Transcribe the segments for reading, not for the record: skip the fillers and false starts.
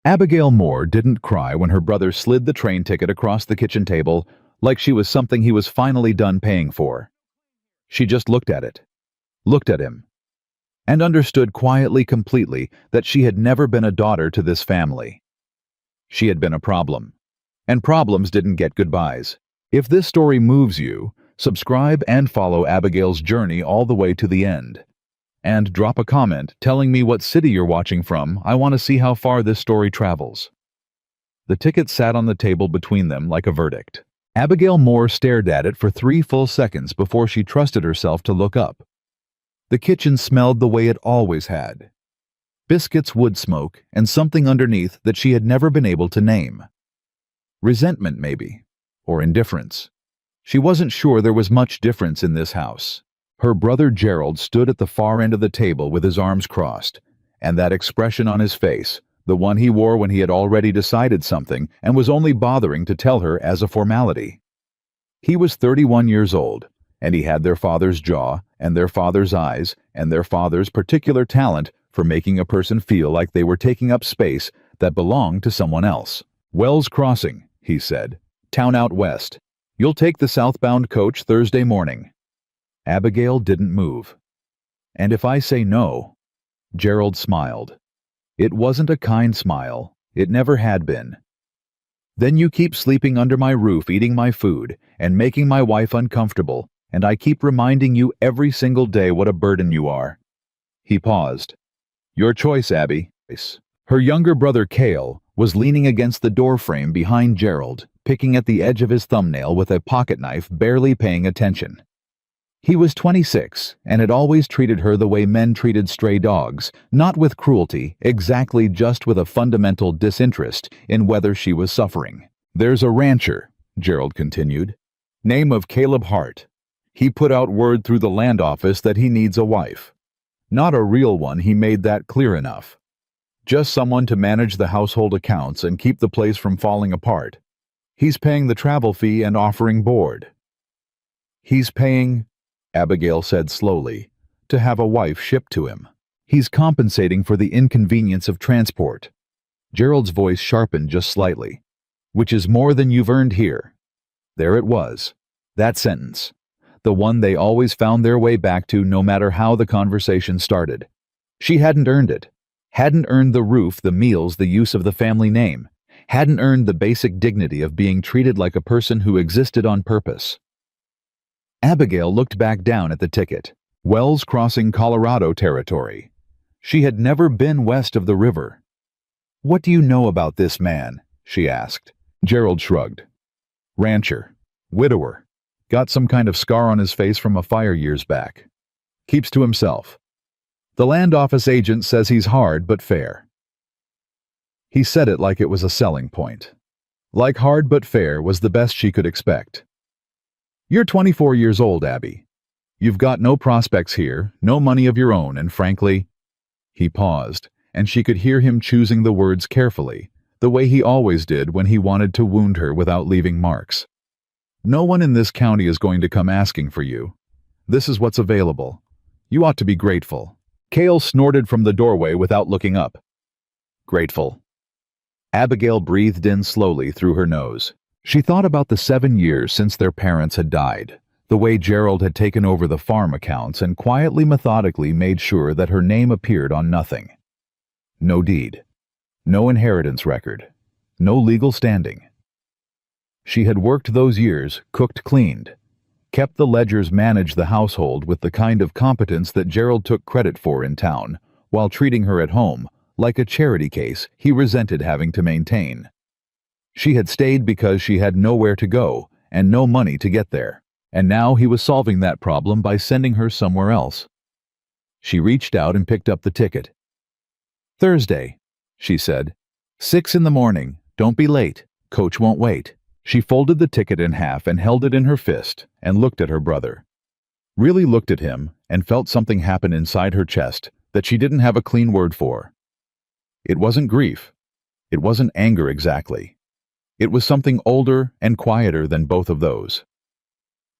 Abigail Moore didn't cry when her brother slid the train ticket across the kitchen table like she was something he was finally done paying for. She just looked at it, looked at him, and understood quietly, completely, that she had never been a daughter to this family. She had been a problem, and problems didn't get goodbyes. If this story moves you, subscribe and follow Abigail's journey all the way to the end. And drop a comment telling me what city you're watching from. I want to see how far this story travels. The ticket sat on the table between them like a verdict. Abigail Moore stared at it for 3 full seconds before she trusted herself to look up. The kitchen smelled the way it always had. Biscuits, wood smoke, and something underneath that she had never been able to name. Resentment, maybe, or indifference. She wasn't sure there was much difference in this house. Her brother Gerald stood at the far end of the table with his arms crossed, and that expression on his face, the one he wore when he had already decided something and was only bothering to tell her as a formality. He was 31 years old, and he had their father's jaw and their father's eyes and their father's particular talent for making a person feel like they were taking up space that belonged to someone else. "Wells Crossing," he said. "Town out west. You'll take the southbound coach Thursday morning." Abigail didn't move. "And if I say no?" Gerald smiled. It wasn't a kind smile. It never had been. "Then you keep sleeping under my roof, eating my food, and making my wife uncomfortable, and I keep reminding you every single day what a burden you are." He paused. "Your choice, Abby." Her younger brother Cale was leaning against the doorframe behind Gerald, picking at the edge of his thumbnail with a pocket knife, barely paying attention. He was 26 and had always treated her the way men treated stray dogs, not with cruelty, exactly, just with a fundamental disinterest in whether she was suffering. "There's a rancher," Gerald continued. "Name of Caleb Hart. He put out word through the land office that he needs a wife. Not a real one, he made that clear enough. Just someone to manage the household accounts and keep the place from falling apart. He's paying the travel fee and offering board." "He's paying," Abigail said slowly, "to have a wife shipped to him. He's compensating for the inconvenience of transport." Gerald's voice sharpened just slightly. "Which is more than you've earned here." There it was. That sentence. The one they always found their way back to no matter how the conversation started. She hadn't earned it. Hadn't earned the roof, the meals, the use of the family name. Hadn't earned the basic dignity of being treated like a person who existed on purpose. Abigail looked back down at the ticket. Wells Crossing, Colorado territory. She had never been west of the river. "What do you know about this man?" she asked. Gerald shrugged. "Rancher. Widower. Got some kind of scar on his face from a fire years back. Keeps to himself. The land office agent says he's hard but fair." He said it like it was a selling point. Like hard but fair was the best she could expect. "You're 24 years old, Abby. You've got no prospects here, no money of your own, and frankly—" He paused, and she could hear him choosing the words carefully, the way he always did when he wanted to wound her without leaving marks. "No one in this county is going to come asking for you. This is what's available. You ought to be grateful." Cale snorted from the doorway without looking up. "Grateful." Abigail breathed in slowly through her nose. She thought about the 7 years since their parents had died, the way Gerald had taken over the farm accounts and quietly, methodically made sure that her name appeared on nothing. No deed. No inheritance record. No legal standing. She had worked those years, cooked, cleaned, kept the ledgers, managed the household with the kind of competence that Gerald took credit for in town, while treating her at home like a charity case he resented having to maintain. She had stayed because she had nowhere to go and no money to get there, and now he was solving that problem by sending her somewhere else. She reached out and picked up the ticket. "Thursday," she said. "6 in the morning. Don't be late. Coach won't wait." She folded the ticket in half and held it in her fist and looked at her brother. Really looked at him and felt something happen inside her chest that she didn't have a clean word for. It wasn't grief. It wasn't anger exactly. It was something older and quieter than both of those.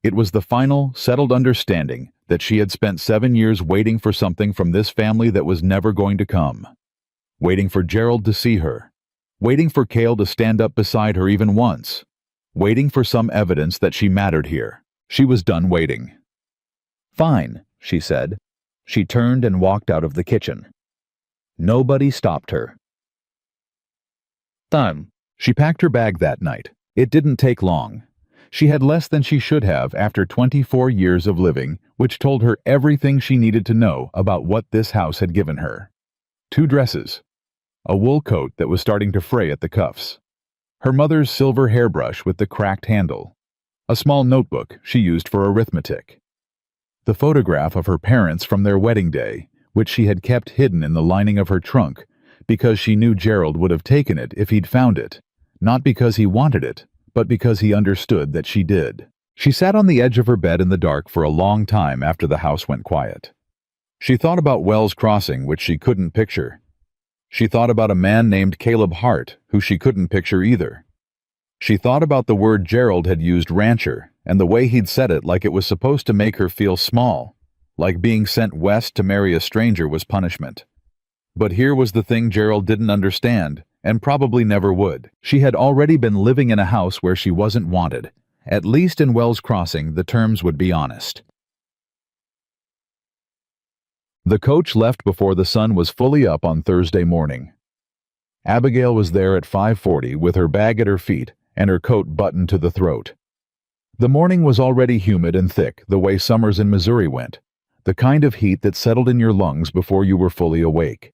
It was the final, settled understanding that she had spent 7 years waiting for something from this family that was never going to come. Waiting for Gerald to see her, waiting for Cale to stand up beside her even once, waiting for some evidence that she mattered here. She was done waiting. "Fine," she said. She turned and walked out of the kitchen. Nobody stopped her. Done. She packed her bag that night. It didn't take long. She had less than she should have after 24 years of living, which told her everything she needed to know about what this house had given her. 2 dresses. A wool coat that was starting to fray at the cuffs. Her mother's silver hairbrush with the cracked handle. A small notebook she used for arithmetic. The photograph of her parents from their wedding day, which she had kept hidden in the lining of her trunk, because she knew Gerald would have taken it if he'd found it, not because he wanted it, but because he understood that she did. She sat on the edge of her bed in the dark for a long time after the house went quiet. She thought about Wells Crossing, which she couldn't picture. She thought about a man named Caleb Hart, who she couldn't picture either. She thought about the word Gerald had used, rancher, and the way he'd said it like it was supposed to make her feel small, like being sent west to marry a stranger was punishment. But here was the thing Gerald didn't understand, and probably never would. She had already been living in a house where she wasn't wanted. At least in Wells Crossing, the terms would be honest. The coach left before the sun was fully up on Thursday morning. Abigail was there at 5:40 with her bag at her feet and her coat buttoned to the throat. The morning was already humid and thick, the way summers in Missouri went, the kind of heat that settled in your lungs before you were fully awake.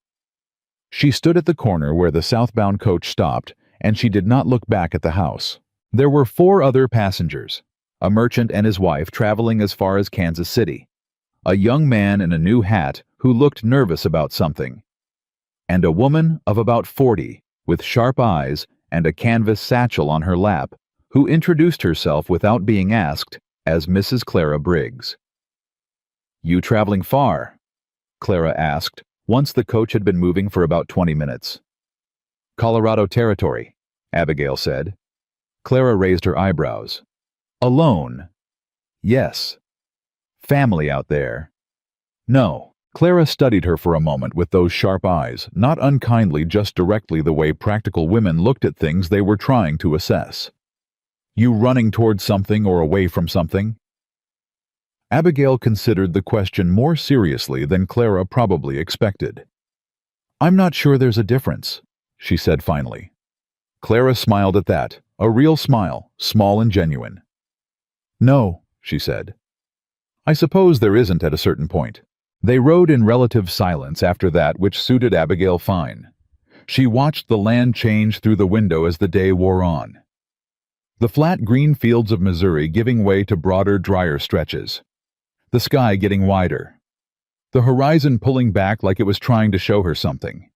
She stood at the corner where the southbound coach stopped, and she did not look back at the house. There were 4 other passengers, a merchant and his wife traveling as far as Kansas City, a young man in a new hat who looked nervous about something, and a woman of about 40 with sharp eyes and a canvas satchel on her lap who introduced herself without being asked as Mrs. Clara Briggs. "You traveling far?" Clara asked, once the coach had been moving for about 20 minutes. "Colorado Territory," Abigail said. Clara raised her eyebrows. "Alone?" "Yes." "Family out there?" "No." Clara studied her for a moment with those sharp eyes, not unkindly, just directly the way practical women looked at things they were trying to assess. "You running towards something or away from something?" Abigail considered the question more seriously than Clara probably expected. "I'm not sure there's a difference," she said finally. Clara smiled at that, a real smile, small and genuine. "No," she said. "I suppose there isn't at a certain point." They rode in relative silence after that, which suited Abigail fine. She watched the land change through the window as the day wore on. The flat green fields of Missouri giving way to broader, drier stretches. The sky getting wider. The horizon pulling back like it was trying to show her something.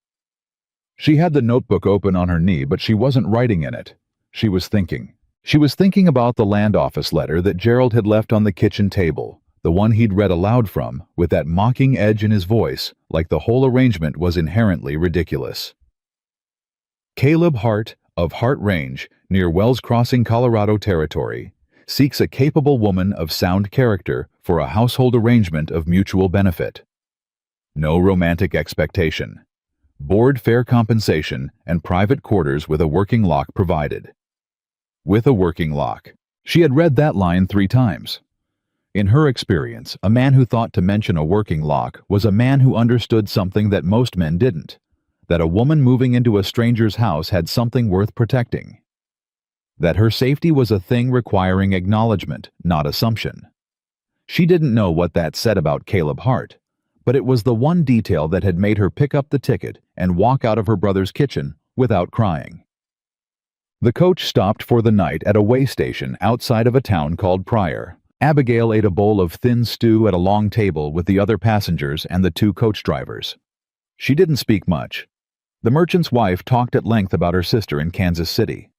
She had the notebook open on her knee, but she wasn't writing in it. She was thinking. She was thinking about the land office letter that Gerald had left on the kitchen table, the one he'd read aloud from, with that mocking edge in his voice, like the whole arrangement was inherently ridiculous. Caleb Hart, of Hart Range, near Wells Crossing, Colorado Territory, seeks a capable woman of sound character for a household arrangement of mutual benefit. No romantic expectation. Board fair compensation and private quarters with a working lock provided. With a working lock. She had read that line 3 times. In her experience, a man who thought to mention a working lock was a man who understood something that most men didn't, that a woman moving into a stranger's house had something worth protecting. That her safety was a thing requiring acknowledgement, not assumption. She didn't know what that said about Caleb Hart, but it was the one detail that had made her pick up the ticket and walk out of her brother's kitchen without crying. The coach stopped for the night at a way station outside of a town called Pryor. Abigail ate a bowl of thin stew at a long table with the other passengers and the 2 coach drivers. She didn't speak much. The merchant's wife talked at length about her sister in Kansas City.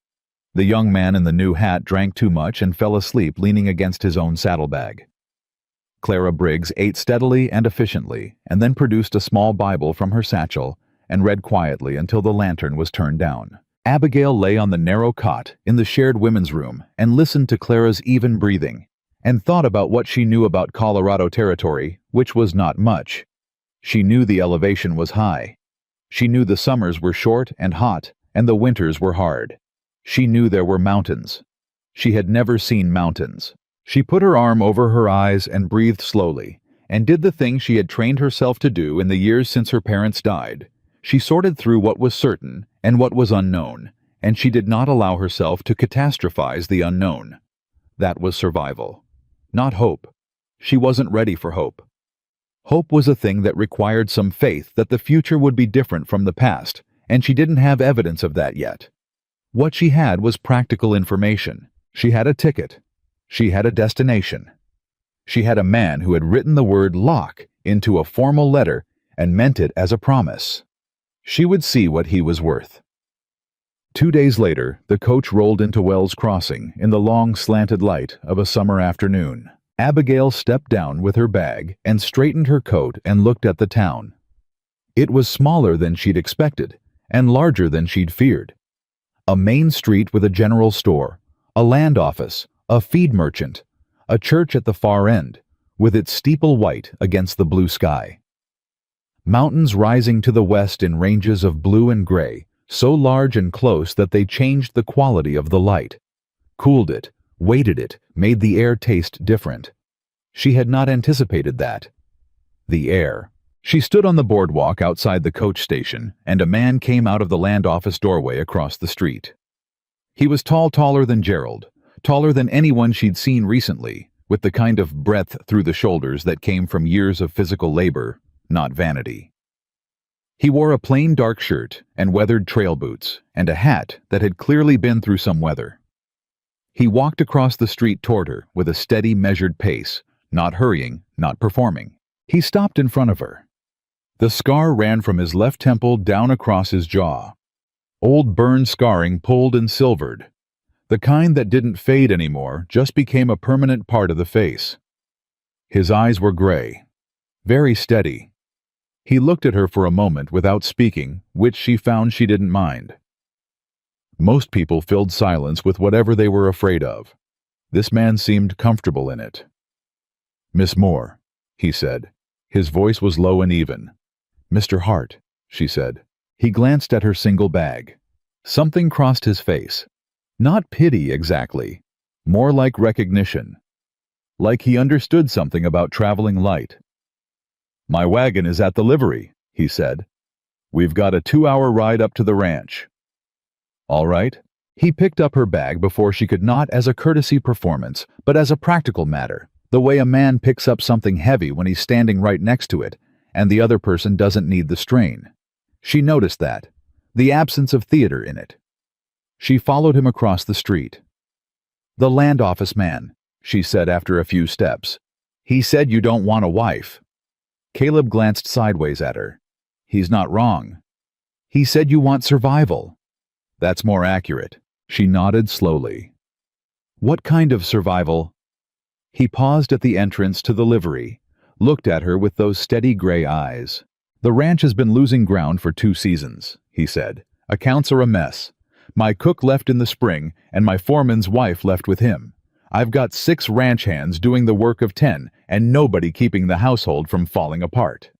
The young man in the new hat drank too much and fell asleep leaning against his own saddlebag. Clara Briggs ate steadily and efficiently, and then produced a small Bible from her satchel and read quietly until the lantern was turned down. Abigail lay on the narrow cot in the shared women's room and listened to Clara's even breathing, and thought about what she knew about Colorado Territory, which was not much. She knew the elevation was high. She knew the summers were short and hot, and the winters were hard. She knew there were mountains. She had never seen mountains. She put her arm over her eyes and breathed slowly, and did the thing she had trained herself to do in the years since her parents died. She sorted through what was certain and what was unknown, and she did not allow herself to catastrophize the unknown. That was survival, not hope. She wasn't ready for hope. Hope was a thing that required some faith that the future would be different from the past, and she didn't have evidence of that yet. What she had was practical information. She had a ticket. She had a destination. She had a man who had written the word lock into a formal letter and meant it as a promise. She would see what he was worth. 2 days later, the coach rolled into Wells Crossing in the long slanted light of a summer afternoon. Abigail stepped down with her bag and straightened her coat and looked at the town. It was smaller than she'd expected and larger than she'd feared. A main street with a general store, a land office, a feed merchant, a church at the far end, with its steeple white against the blue sky. Mountains rising to the west in ranges of blue and gray, so large and close that they changed the quality of the light, cooled it, weighted it, made the air taste different. She had not anticipated that. The air. She stood on the boardwalk outside the coach station, and a man came out of the land office doorway across the street. He was taller than Gerald, taller than anyone she'd seen recently, with the kind of breadth through the shoulders that came from years of physical labor, not vanity. He wore a plain dark shirt and weathered trail boots, and a hat that had clearly been through some weather. He walked across the street toward her with a steady, measured pace, not hurrying, not performing. He stopped in front of her. The scar ran from his left temple down across his jaw. Old burned scarring pulled and silvered. The kind that didn't fade anymore, just became a permanent part of the face. His eyes were gray, very steady. He looked at her for a moment without speaking, which she found she didn't mind. Most people filled silence with whatever they were afraid of. This man seemed comfortable in it. "Miss Moore," he said. His voice was low and even. "Mr. Hart," she said. He glanced at her single bag. Something crossed his face. Not pity exactly, more like recognition. Like he understood something about traveling light. "My wagon is at the livery," he said. "We've got a 2-hour ride up to the ranch." "All right." He picked up her bag before she could, not as a courtesy performance, but as a practical matter, the way a man picks up something heavy when he's standing right next to it, and the other person doesn't need the strain. She noticed that, the absence of theater in it. She followed him across the street. "The land office man," she said after a few steps. "He said you don't want a wife." Caleb glanced sideways at her. "He's not wrong. He said you want survival." "That's more accurate." She nodded slowly. "What kind of survival?" He paused at the entrance to the livery, looked at her with those steady gray eyes. "The ranch has been losing ground for 2 seasons, he said. "Accounts are a mess. My cook left in the spring, and my foreman's wife left with him. I've got 6 ranch hands doing the work of 10, and nobody keeping the household from falling apart."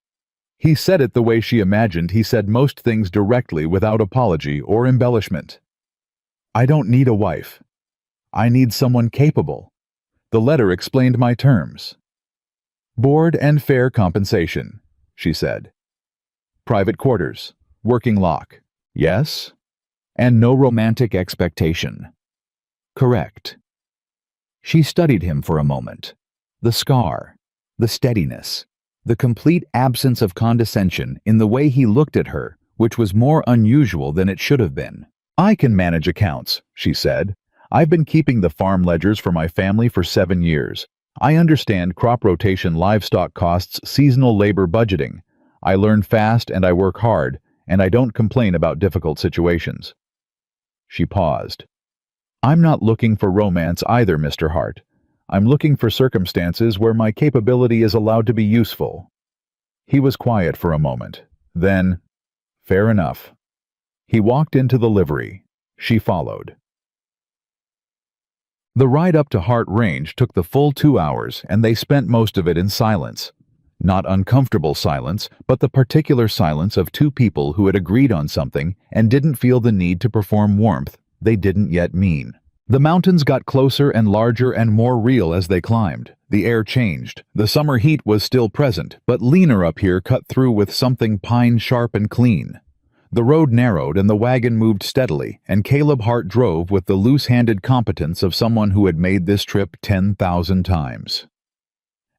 He said it the way she imagined he said most things, directly, without apology or embellishment. "I don't need a wife. I need someone capable. The letter explained my terms. Board and fair compensation," she said. "Private quarters, working lock. Yes? And no romantic expectation." "Correct." She studied him for a moment. The scar, the steadiness, the complete absence of condescension in the way he looked at her, which was more unusual than it should have been. "I can manage accounts," she said. "I've been keeping the farm ledgers for my family for 7 years. I understand crop rotation, livestock costs, seasonal labor budgeting. I learn fast and I work hard, and I don't complain about difficult situations." She paused. "I'm not looking for romance either, Mr. Hart. I'm looking for circumstances where my capability is allowed to be useful." He was quiet for a moment. Then, "Fair enough." He walked into the livery. She followed. The ride up to Hart Range took the full 2 hours, and they spent most of it in silence. Not uncomfortable silence, but the particular silence of two people who had agreed on something and didn't feel the need to perform warmth they didn't yet mean. The mountains got closer and larger and more real as they climbed. The air changed. The summer heat was still present, but leaner up here, cut through with something pine sharp and clean. The road narrowed and the wagon moved steadily, and Caleb Hart drove with the loose-handed competence of someone who had made this trip 10,000 times.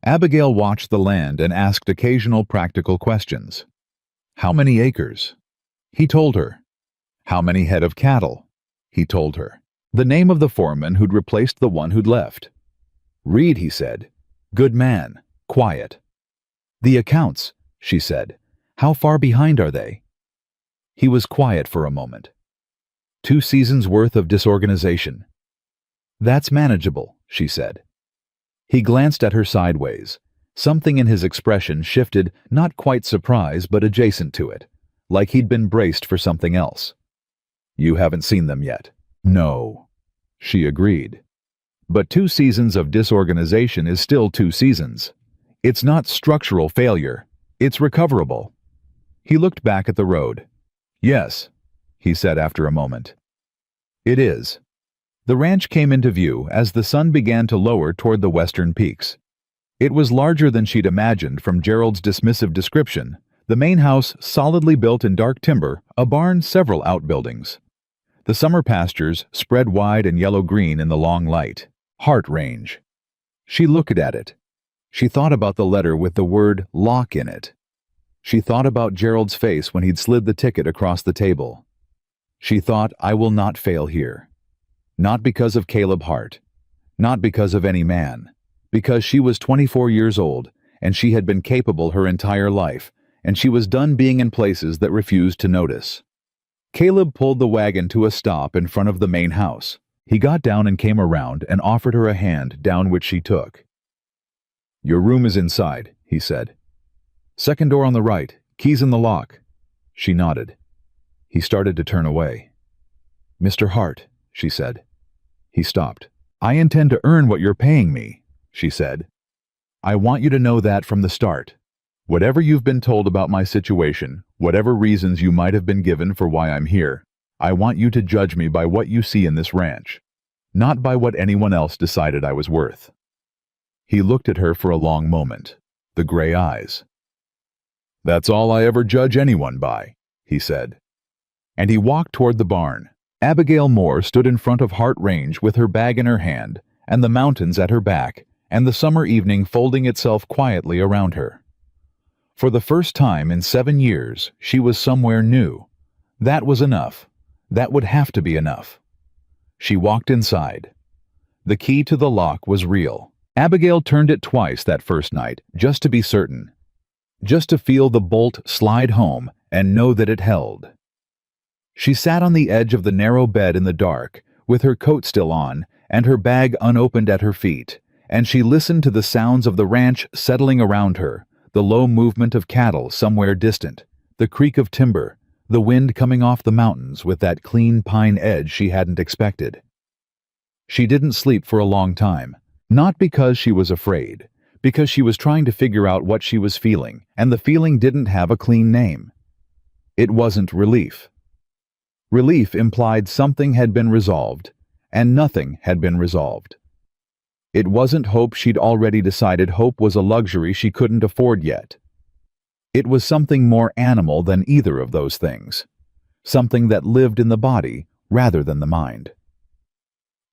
Abigail watched the land and asked occasional practical questions. How many acres? He told her. How many head of cattle? He told her. The name of the foreman who'd replaced the one who'd left. Reed, he said. Good man. Quiet. The accounts, she said. How far behind are they? He was quiet for a moment. 2 seasons' worth of disorganization. That's manageable, she said. He glanced at her sideways. Something in his expression shifted, not quite surprise, but adjacent to it, like he'd been braced for something else. You haven't seen them yet. No, she agreed. But 2 seasons of disorganization is still 2 seasons. It's not structural failure. It's recoverable. He looked back at the road. Yes, he said after a moment. It is. The ranch came into view as the sun began to lower toward the western peaks. It was larger than she'd imagined from Gerald's dismissive description. The main house solidly built in dark timber, a barn, several outbuildings. The summer pastures spread wide and yellow-green in the long light. Hart Range. She looked at it. She thought about the letter with the word lock in it. She thought about Gerald's face when he'd slid the ticket across the table. She thought, I will not fail here. Not because of Caleb Hart. Not because of any man. Because she was 24 years old, and she had been capable her entire life, and she was done being in places that refused to notice. Caleb pulled the wagon to a stop in front of the main house. He got down and came around and offered her a hand, down which she took. Your room is inside, he said. Second door on the right, keys in the lock. She nodded. He started to turn away. Mr. Hart, she said. He stopped. I intend to earn what you're paying me, she said. I want you to know that from the start. Whatever you've been told about my situation, whatever reasons you might have been given for why I'm here, I want you to judge me by what you see in this ranch, not by what anyone else decided I was worth. He looked at her for a long moment, the gray eyes. That's all I ever judge anyone by, he said. And he walked toward the barn. Abigail Moore stood in front of Hart Range with her bag in her hand, and the mountains at her back, and the summer evening folding itself quietly around her. For the first time in 7 years, she was somewhere new. That was enough. That would have to be enough. She walked inside. The key to the lock was real. Abigail turned it twice that first night, just to be certain. Just to feel the bolt slide home and know that it held. She sat on the edge of the narrow bed in the dark, with her coat still on and her bag unopened at her feet, and she listened to the sounds of the ranch settling around her, the low movement of cattle somewhere distant, the creak of timber, the wind coming off the mountains with that clean pine edge she hadn't expected. She didn't sleep for a long time, not because she was afraid, because she was trying to figure out what she was feeling, and the feeling didn't have a clean name. It wasn't relief. Relief implied something had been resolved, and nothing had been resolved. It wasn't hope. She'd already decided hope was a luxury she couldn't afford yet. It was something more animal than either of those things, something that lived in the body rather than the mind.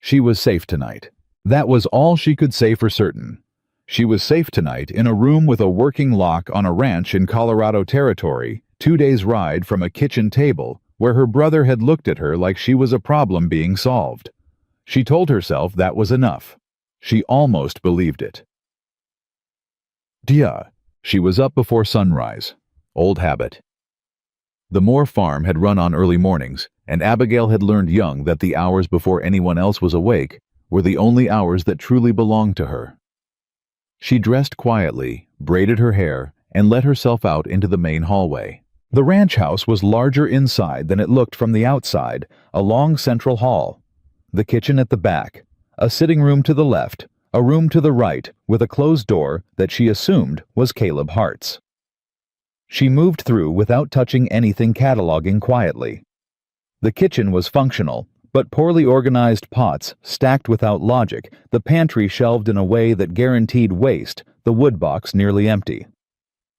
She was safe tonight. That was all she could say for certain. She was safe tonight in a room with a working lock on a ranch in Colorado Territory, 2 days' ride from a kitchen table where her brother had looked at her like she was a problem being solved. She told herself that was enough. She almost believed it. Dia. She was up before sunrise. Old habit. The Moore farm had run on early mornings, and Abigail had learned young that the hours before anyone else was awake were the only hours that truly belonged to her. She dressed quietly, braided her hair, and let herself out into the main hallway. The ranch house was larger inside than it looked from the outside, a long central hall. The kitchen at the back, a sitting room to the left, a room to the right with a closed door that she assumed was Caleb Hart's. She moved through without touching anything, cataloging quietly. The kitchen was functional, but poorly organized pots stacked without logic, the pantry shelved in a way that guaranteed waste, the wood box nearly empty.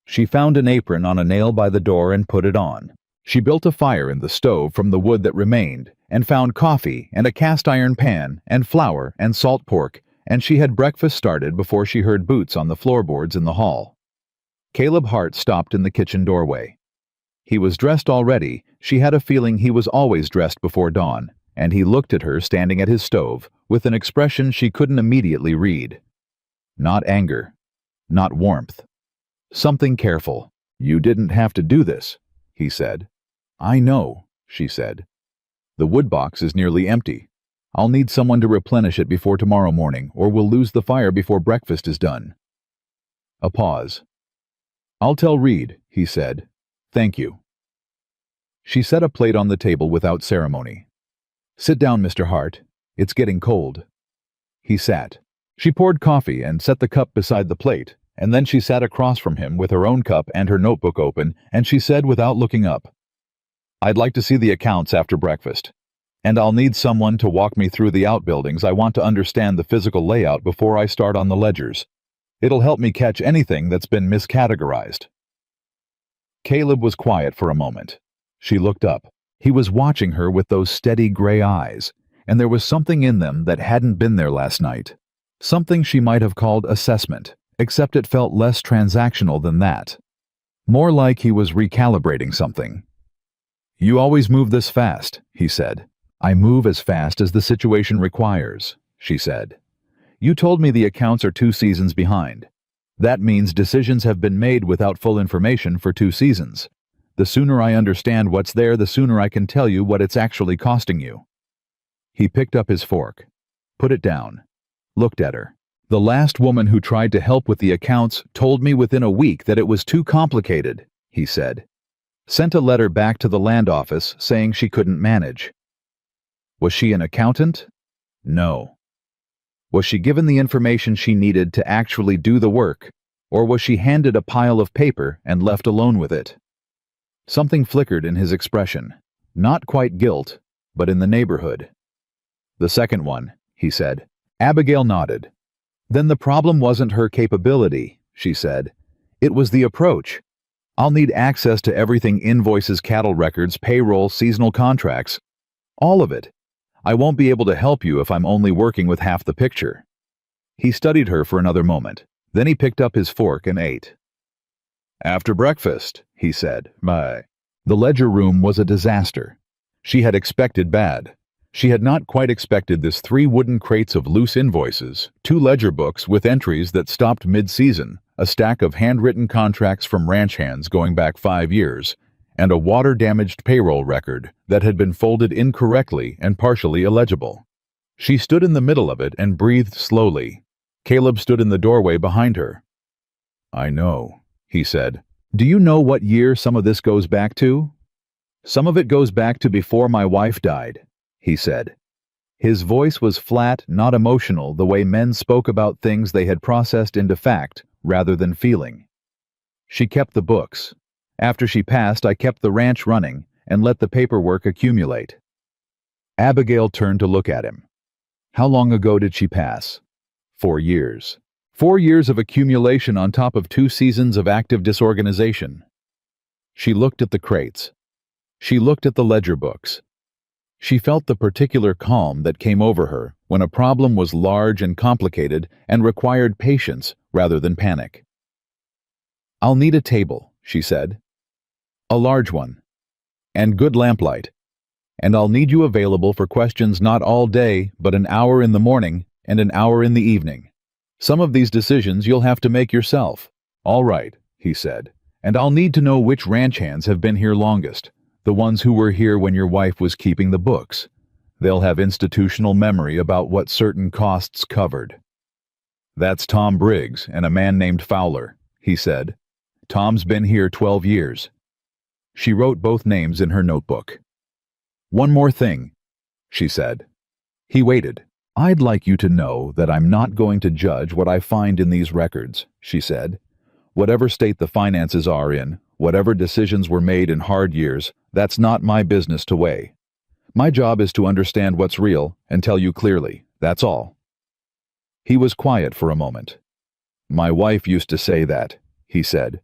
She found an apron on a nail by the door and put it on. She built a fire in the stove from the wood that remained, and found coffee and a cast-iron pan and flour and salt pork, and she had breakfast started before she heard boots on the floorboards in the hall. Caleb Hart stopped in the kitchen doorway. He was dressed already. She had a feeling he was always dressed before dawn, and he looked at her standing at his stove with an expression she couldn't immediately read. Not anger, not warmth. Something careful. "You didn't have to do this," he said. "I know," she said. "The wood box is nearly empty. I'll need someone to replenish it before tomorrow morning, or we'll lose the fire before breakfast is done." A pause. "I'll tell Reed," he said. "Thank you." She set a plate on the table without ceremony. "Sit down, Mr. Hart. It's getting cold." He sat. She poured coffee and set the cup beside the plate, and then she sat across from him with her own cup and her notebook open, and she said without looking up, "I'd like to see the accounts after breakfast. And I'll need someone to walk me through the outbuildings. I want to understand the physical layout before I start on the ledgers. It'll help me catch anything that's been miscategorized." Caleb was quiet for a moment. She looked up. He was watching her with those steady gray eyes, and there was something in them that hadn't been there last night. Something she might have called assessment, except it felt less transactional than that. More like he was recalibrating something. "You always move this fast," he said. "I move as fast as the situation requires," she said. "You told me the accounts are 2 seasons behind. That means decisions have been made without full information for 2 seasons. The sooner I understand what's there, the sooner I can tell you what it's actually costing you." He picked up his fork, put it down, looked at her. "The last woman who tried to help with the accounts told me within a week that it was too complicated," he said. "Sent a letter back to the land office saying she couldn't manage." Was she an accountant? No. Was she given the information she needed to actually do the work, or was she handed a pile of paper and left alone with it? Something flickered in his expression. Not quite guilt, but in the neighborhood. "The second one," he said. Abigail nodded. "Then the problem wasn't her capability," she said. "It was the approach. I'll need access to everything: invoices, cattle records, payroll, seasonal contracts. All of it. I won't be able to help you if I'm only working with half the picture." He studied her for another moment. Then he picked up his fork and ate. "After breakfast," he said. "Bye." The ledger room was a disaster. She had expected bad. She had not quite expected this: 3 wooden crates of loose invoices, 2 ledger books with entries that stopped mid-season, a stack of handwritten contracts from ranch hands going back 5 years, and a water-damaged payroll record that had been folded incorrectly and partially illegible. She stood in the middle of it and breathed slowly. Caleb stood in the doorway behind her. "I know," he said. "Do you know what year some of this goes back to?" "Some of it goes back to before my wife died," he said. His voice was flat, not emotional, the way men spoke about things they had processed into fact rather than feeling. "She kept the books. After she passed, I kept the ranch running and let the paperwork accumulate." Abigail turned to look at him. "How long ago did she pass?" 4 years. 4 years of accumulation on top of 2 seasons of active disorganization." She looked at the crates. She looked at the ledger books. She felt the particular calm that came over her when a problem was large and complicated and required patience rather than panic. "I'll need a table," she said. "A large one. And good lamplight. And I'll need you available for questions not all day, but an hour in the morning and an hour in the evening. Some of these decisions you'll have to make yourself." "All right," he said. "And I'll need to know which ranch hands have been here longest, the ones who were here when your wife was keeping the books. They'll have institutional memory about what certain costs covered." "That's Tom Briggs and a man named Fowler," he said. "Tom's been here 12 years. She wrote both names in her notebook. "One more thing," she said. He waited. "I'd like you to know that I'm not going to judge what I find in these records," she said. "Whatever state the finances are in, whatever decisions were made in hard years, that's not my business to weigh. My job is to understand what's real and tell you clearly, that's all." He was quiet for a moment. "My wife used to say that," he said.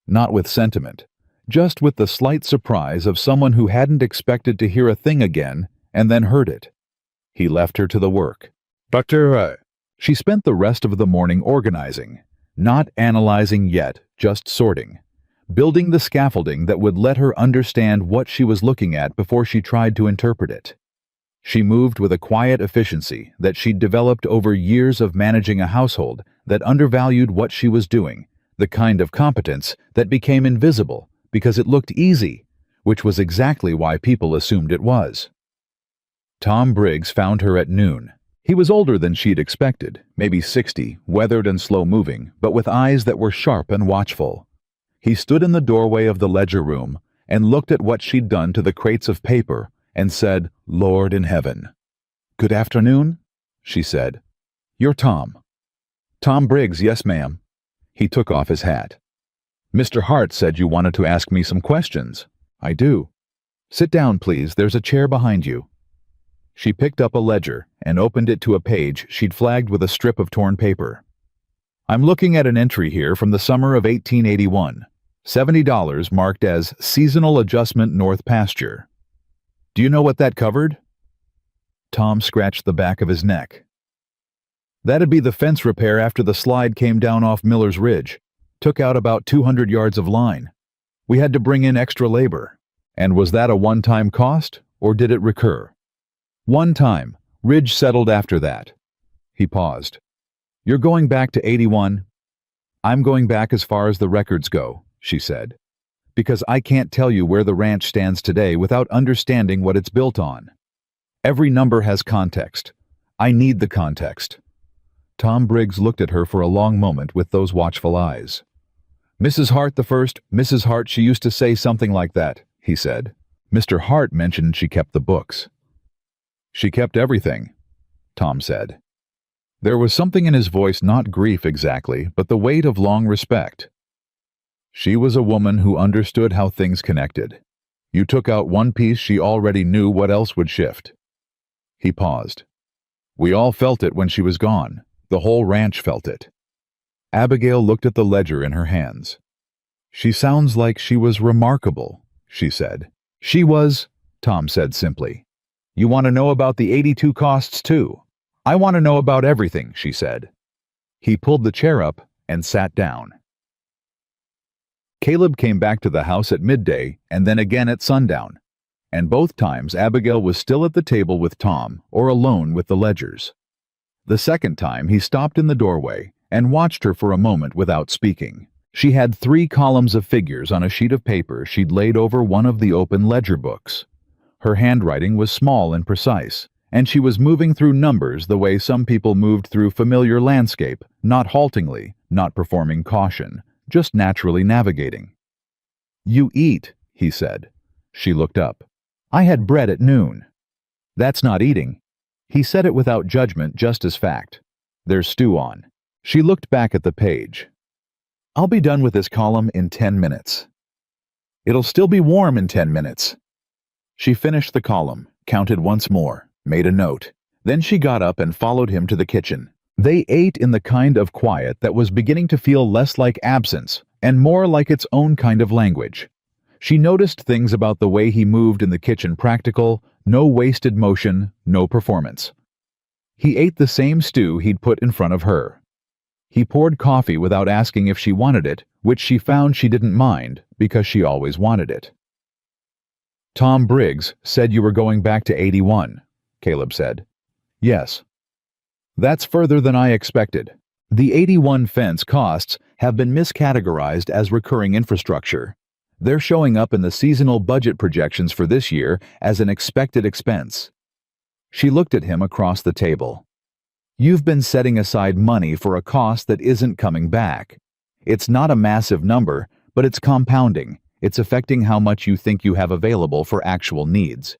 Not with sentiment, just with the slight surprise of someone who hadn't expected to hear a thing again and then heard it. He left her to the work. She spent the rest of the morning organizing, not analyzing yet, just sorting, building the scaffolding that would let her understand what she was looking at before she tried to interpret it. She moved with a quiet efficiency that she'd developed over years of managing a household that undervalued what she was doing, the kind of competence that became invisible because it looked easy, which was exactly why people assumed it was. Tom Briggs found her at noon. He was older than she'd expected, maybe 60, weathered and slow-moving, but with eyes that were sharp and watchful. He stood in the doorway of the ledger room and looked at what she'd done to the crates of paper and said, "Lord in heaven." "Good afternoon," she said. "You're Tom." "Tom Briggs, yes, ma'am." He took off his hat. "Mr. Hart said you wanted to ask me some questions." "I do." "Sit down, please. There's a chair behind you." She picked up a ledger and opened it to a page she'd flagged with a strip of torn paper. "I'm looking at an entry here from the summer of 1881. $70 marked as Seasonal Adjustment North Pasture. Do you know what that covered?" Tom scratched the back of his neck. "That'd be the fence repair after the slide came down off Miller's Ridge. Took out about 200 yards of line. We had to bring in extra labor." "And was that a one-time cost, or did it recur?" "One time. Ridge settled after that." He paused. "You're going back to 81? "I'm going back as far as the records go," she said, "because I can't tell you where the ranch stands today without understanding what it's built on. Every number has context. I need the context." Tom Briggs looked at her for a long moment with those watchful eyes. "Mrs. Hart the first, Mrs. Hart, she used to say something like that," he said. "Mr. Hart mentioned she kept the books." "She kept everything," Tom said. There was something in his voice, not grief exactly, but the weight of long respect. "She was a woman who understood how things connected. You took out one piece, she already knew what else would shift." He paused. "We all felt it when she was gone. The whole ranch felt it." Abigail looked at the ledger in her hands. "She sounds like she was remarkable," she said. "She was," Tom said simply. "You want to know about the 82 costs too?" "I want to know about everything," she said. He pulled the chair up and sat down. Caleb came back to the house at midday and then again at sundown, and both times Abigail was still at the table with Tom or alone with the ledgers. The second time he stopped in the doorway and watched her for a moment without speaking. She had 3 columns of figures on a sheet of paper she'd laid over one of the open ledger books. Her handwriting was small and precise, and she was moving through numbers the way some people moved through familiar landscape, not haltingly, not performing caution, just naturally navigating. "You eat," he said. She looked up. "I had bread at noon." "That's not eating." He said it without judgment, just as fact. "There's stew on." She looked back at the page. "I'll be done with this column in 10 minutes." "It'll still be warm in 10 minutes." She finished the column, counted once more, made a note. Then she got up and followed him to the kitchen. They ate in the kind of quiet that was beginning to feel less like absence and more like its own kind of language. She noticed things about the way he moved in the kitchen, practical, no wasted motion, no performance. He ate the same stew he'd put in front of her. He poured coffee without asking if she wanted it, which she found she didn't mind because she always wanted it. "Tom Briggs said you were going back to 81, Caleb said. "Yes." "That's further than I expected. The 81 fence costs have been miscategorized as recurring infrastructure. They're showing up in the seasonal budget projections for this year as an expected expense." She looked at him across the table. "You've been setting aside money for a cost that isn't coming back. It's not a massive number, but it's compounding. It's affecting how much you think you have available for actual needs."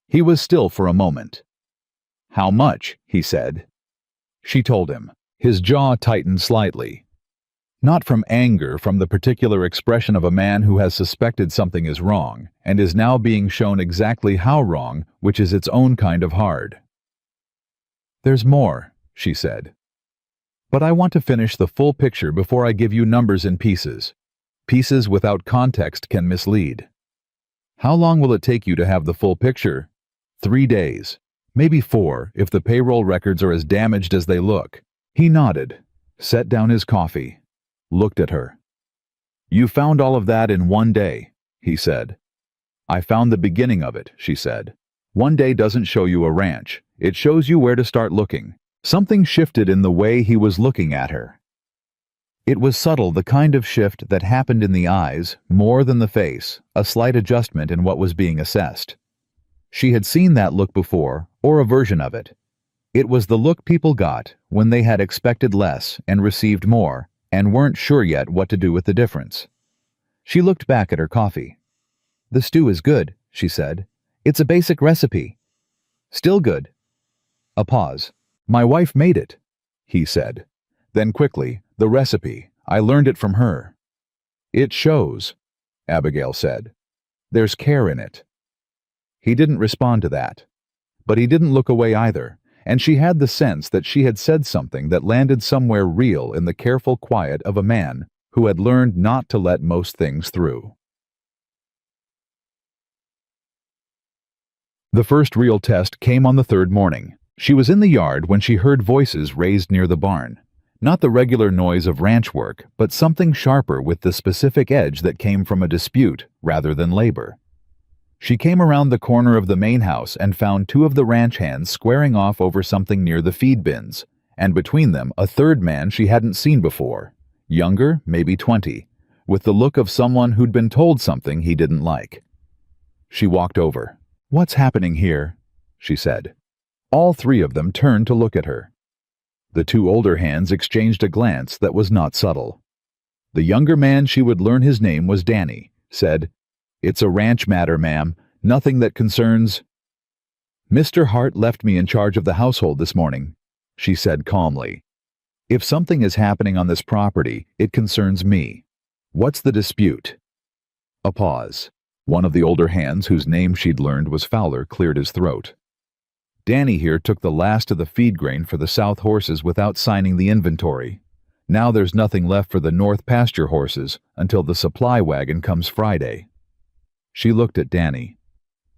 He was still for a moment. How much? He said. She told him. His jaw tightened slightly. Not from anger, from the particular expression of a man who has suspected something is wrong, and is now being shown exactly how wrong, which is its own kind of hard. There's more, she said. But I want to finish the full picture before I give you numbers in pieces. Pieces without context can mislead. How long will it take you to have the full picture? 3 days. Maybe 4, if the payroll records are as damaged as they look. He nodded, set down his coffee, looked at her. You found all of that in 1 day, he said. I found the beginning of it, she said. 1 day doesn't show you a ranch. It shows you where to start looking. Something shifted in the way he was looking at her. It was subtle, the kind of shift that happened in the eyes, more than the face, a slight adjustment in what was being assessed. She had seen that look before, or a version of it. It was the look people got when they had expected less and received more, and weren't sure yet what to do with the difference. She looked back at her coffee. The stew is good, she said. It's a basic recipe. Still good. A pause. My wife made it, he said. Then quickly, the recipe. I learned it from her. It shows, Abigail said. There's care in it. He didn't respond to that. But he didn't look away either, and she had the sense that she had said something that landed somewhere real in the careful quiet of a man who had learned not to let most things through. The first real test came on the 3rd morning. She was in the yard when she heard voices raised near the barn. Not the regular noise of ranch work, but something sharper with the specific edge that came from a dispute rather than labor. She came around the corner of the main house and found 2 of the ranch hands squaring off over something near the feed bins, and between them a 3rd man she hadn't seen before, younger, maybe 20, with the look of someone who'd been told something he didn't like. She walked over. What's happening here? She said. All 3 of them turned to look at her. The 2 older hands exchanged a glance that was not subtle. The younger man, she would learn his name was Danny, said, It's a ranch matter, ma'am. Nothing that concerns... Mr. Hart left me in charge of the household this morning, she said calmly. If something is happening on this property, it concerns me. What's the dispute? A pause. One of the older hands, whose name she'd learned was Fowler, cleared his throat. Danny here took the last of the feed grain for the south horses without signing the inventory. Now there's nothing left for the north pasture horses until the supply wagon comes Friday. She looked at Danny.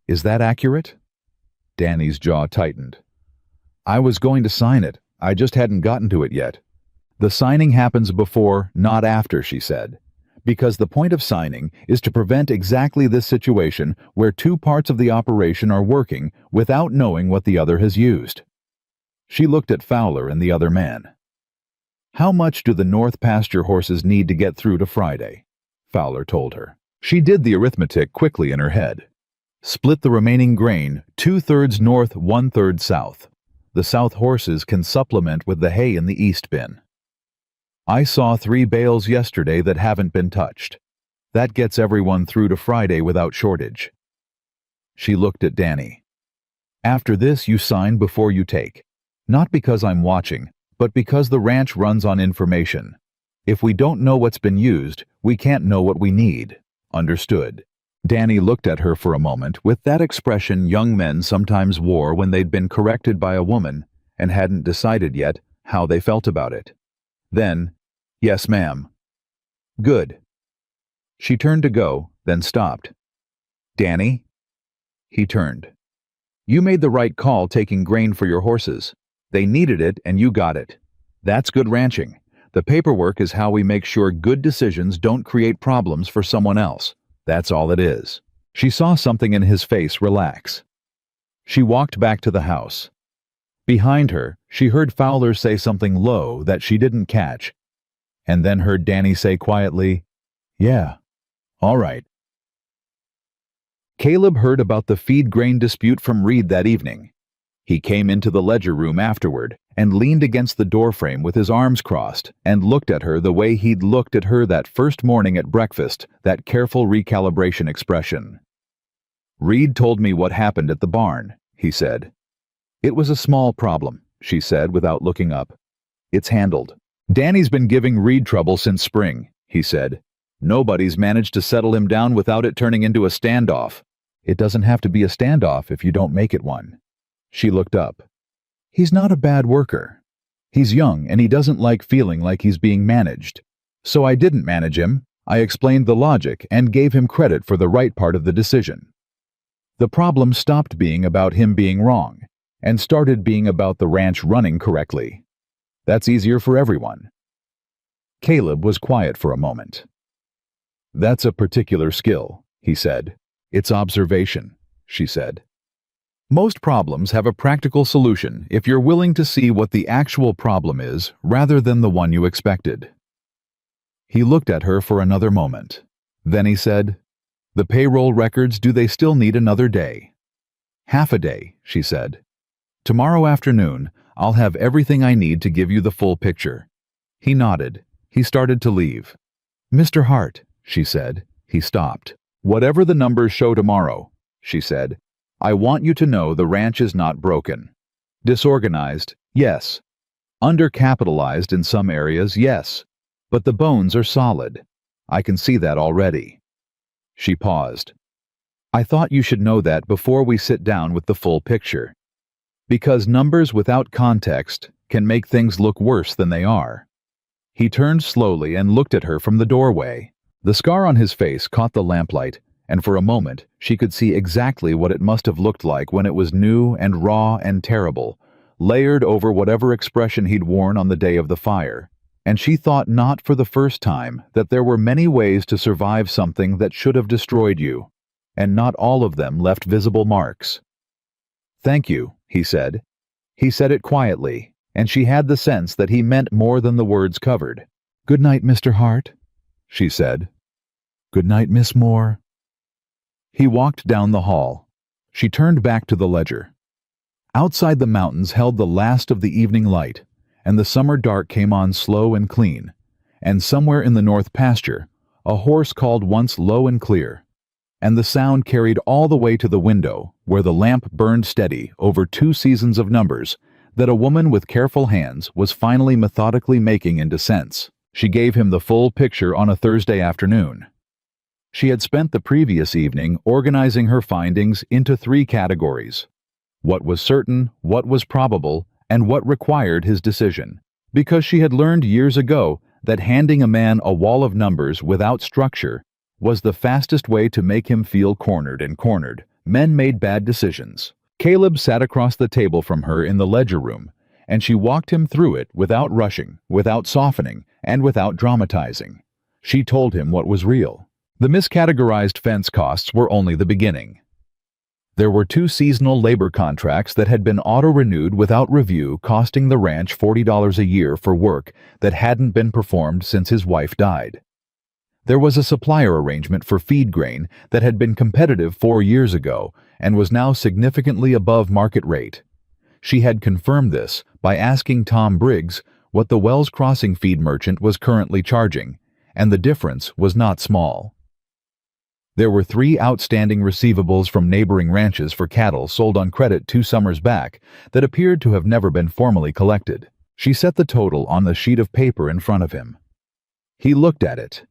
Is that accurate? Danny's jaw tightened. I was going to sign it. I just hadn't gotten to it yet. The signing happens before, not after, she said. Because the point of signing is to prevent exactly this situation where 2 parts of the operation are working without knowing what the other has used. She looked at Fowler and the other man. How much do the north pasture horses need to get through to Friday? Fowler told her. She did the arithmetic quickly in her head. Split the remaining grain, 2/3 north, 1/3 south. The south horses can supplement with the hay in the east bin. I saw 3 bales yesterday that haven't been touched. That gets everyone through to Friday without shortage. She looked at Danny. After this, you sign before you take. Not because I'm watching, but because the ranch runs on information. If we don't know what's been used, we can't know what we need. Understood. Danny looked at her for a moment with that expression young men sometimes wore when they'd been corrected by a woman and hadn't decided yet how they felt about it. Then, yes, ma'am. Good. She turned to go, then stopped. Danny? He turned. You made the right call taking grain for your horses. They needed it and you got it. That's good ranching. The paperwork is how we make sure good decisions don't create problems for someone else. That's all it is. She saw something in his face relax. She walked back to the house. Behind her, she heard Fowler say something low that she didn't catch, and then heard Danny say quietly, Yeah, all right. Caleb heard about the feed grain dispute from Reed that evening. He came into the ledger room afterward and leaned against the doorframe with his arms crossed and looked at her the way he'd looked at her that first morning at breakfast, that careful recalibration expression. Reed told me what happened at the barn, he said. It was a small problem, she said without looking up. It's handled. Danny's been giving Reed trouble since spring, he said. Nobody's managed to settle him down without it turning into a standoff. It doesn't have to be a standoff if you don't make it one. She looked up. He's not a bad worker. He's young and he doesn't like feeling like he's being managed. So I didn't manage him. I explained the logic and gave him credit for the right part of the decision. The problem stopped being about him being wrong and started being about the ranch running correctly. That's easier for everyone. Caleb was quiet for a moment. That's a particular skill, he said. It's observation, she said. Most problems have a practical solution if you're willing to see what the actual problem is rather than the one you expected. He looked at her for another moment. Then he said, The payroll records, do they still need another day? Half a day, she said. Tomorrow afternoon, I'll have everything I need to give you the full picture. He nodded. He started to leave. Mr. Hart, she said. He stopped. Whatever the numbers show tomorrow, she said, I want you to know the ranch is not broken. Disorganized, yes. Undercapitalized in some areas, yes. But the bones are solid. I can see that already. She paused. I thought you should know that before we sit down with the full picture. Because numbers without context can make things look worse than they are. He turned slowly and looked at her from the doorway. The scar on his face caught the lamplight, and for a moment she could see exactly what it must have looked like when it was new and raw and terrible, layered over whatever expression he'd worn on the day of the fire. And she thought not for the first time that there were many ways to survive something that should have destroyed you, and not all of them left visible marks. Thank you, he said. He said it quietly, and she had the sense that he meant more than the words covered. Good night, Mr. Hart, she said. Good night, Miss Moore. He walked down the hall. She turned back to the ledger. Outside the mountains held the last of the evening light, and the summer dark came on slow and clean, and somewhere in the north pasture, a horse called once low and clear, and the sound carried all the way to the window, where the lamp burned steady over 2 seasons of numbers that a woman with careful hands was finally methodically making into sense. She gave him the full picture on a Thursday afternoon. She had spent the previous evening organizing her findings into 3 categories: what was certain, what was probable, and what required his decision, because she had learned years ago that handing a man a wall of numbers without structure was the fastest way to make him feel cornered, and cornered men made bad decisions. Caleb sat across the table from her in the ledger room, and she walked him through it without rushing, without softening, and without dramatizing. She told him what was real. The miscategorized fence costs were only the beginning. There were 2 seasonal labor contracts that had been auto-renewed without review, costing the ranch $40 a year for work that hadn't been performed since his wife died. There was a supplier arrangement for feed grain that had been competitive 4 years ago and was now significantly above market rate. She had confirmed this by asking Tom Briggs what the Wells Crossing feed merchant was currently charging, and the difference was not small. There were 3 outstanding receivables from neighboring ranches for cattle sold on credit 2 summers back that appeared to have never been formally collected. She set the total on the sheet of paper in front of him. He looked at it.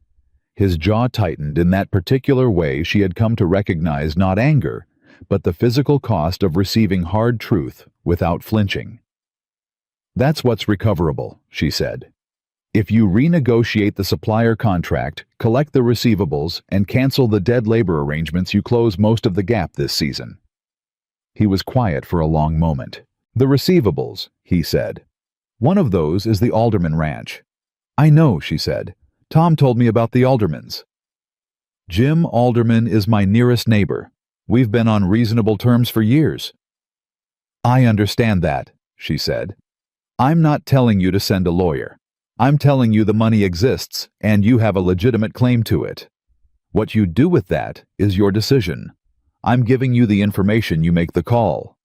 His jaw tightened in that particular way she had come to recognize not anger, but the physical cost of receiving hard truth without flinching. That's what's recoverable, she said. If you renegotiate the supplier contract, collect the receivables, and cancel the dead labor arrangements, you close most of the gap this season. He was quiet for a long moment. The receivables, he said. One of those is the Alderman Ranch. I know, she said. Tom told me about the Aldermans. Jim Alderman is my nearest neighbor. We've been on reasonable terms for years. I understand that, she said. I'm not telling you to send a lawyer. I'm telling you the money exists, and you have a legitimate claim to it. What you do with that is your decision. I'm giving you the information, you make the call.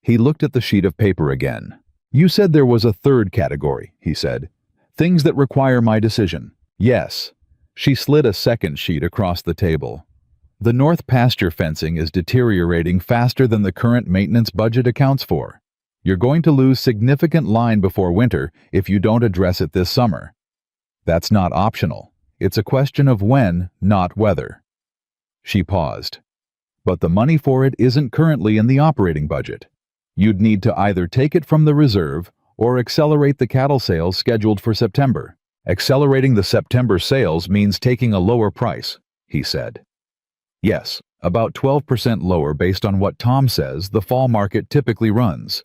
He looked at the sheet of paper again. You said there was a 3rd category, he said. Things that require my decision. Yes. She slid a 2nd sheet across the table. The north pasture fencing is deteriorating faster than the current maintenance budget accounts for. You're going to lose significant line before winter if you don't address it this summer. That's not optional. It's a question of when, not whether. She paused. But the money for it isn't currently in the operating budget. You'd need to either take it from the reserve or accelerate the cattle sales scheduled for September. Accelerating the September sales means taking a lower price, he said. Yes, about 12% lower based on what Tom says the fall market typically runs.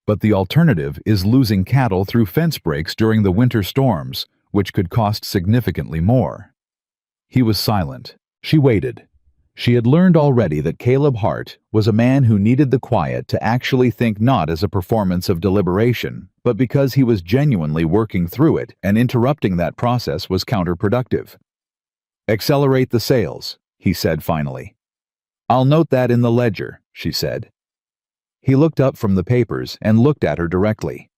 But the alternative is losing cattle through fence breaks during the winter storms, which could cost significantly more. He was silent. She waited. She had learned already that Caleb Hart was a man who needed the quiet to actually think, not as a performance of deliberation, but because he was genuinely working through it, and interrupting that process was counterproductive. Accelerate the sales, he said finally. I'll note that in the ledger, she said. He looked up from the papers and looked at her directly.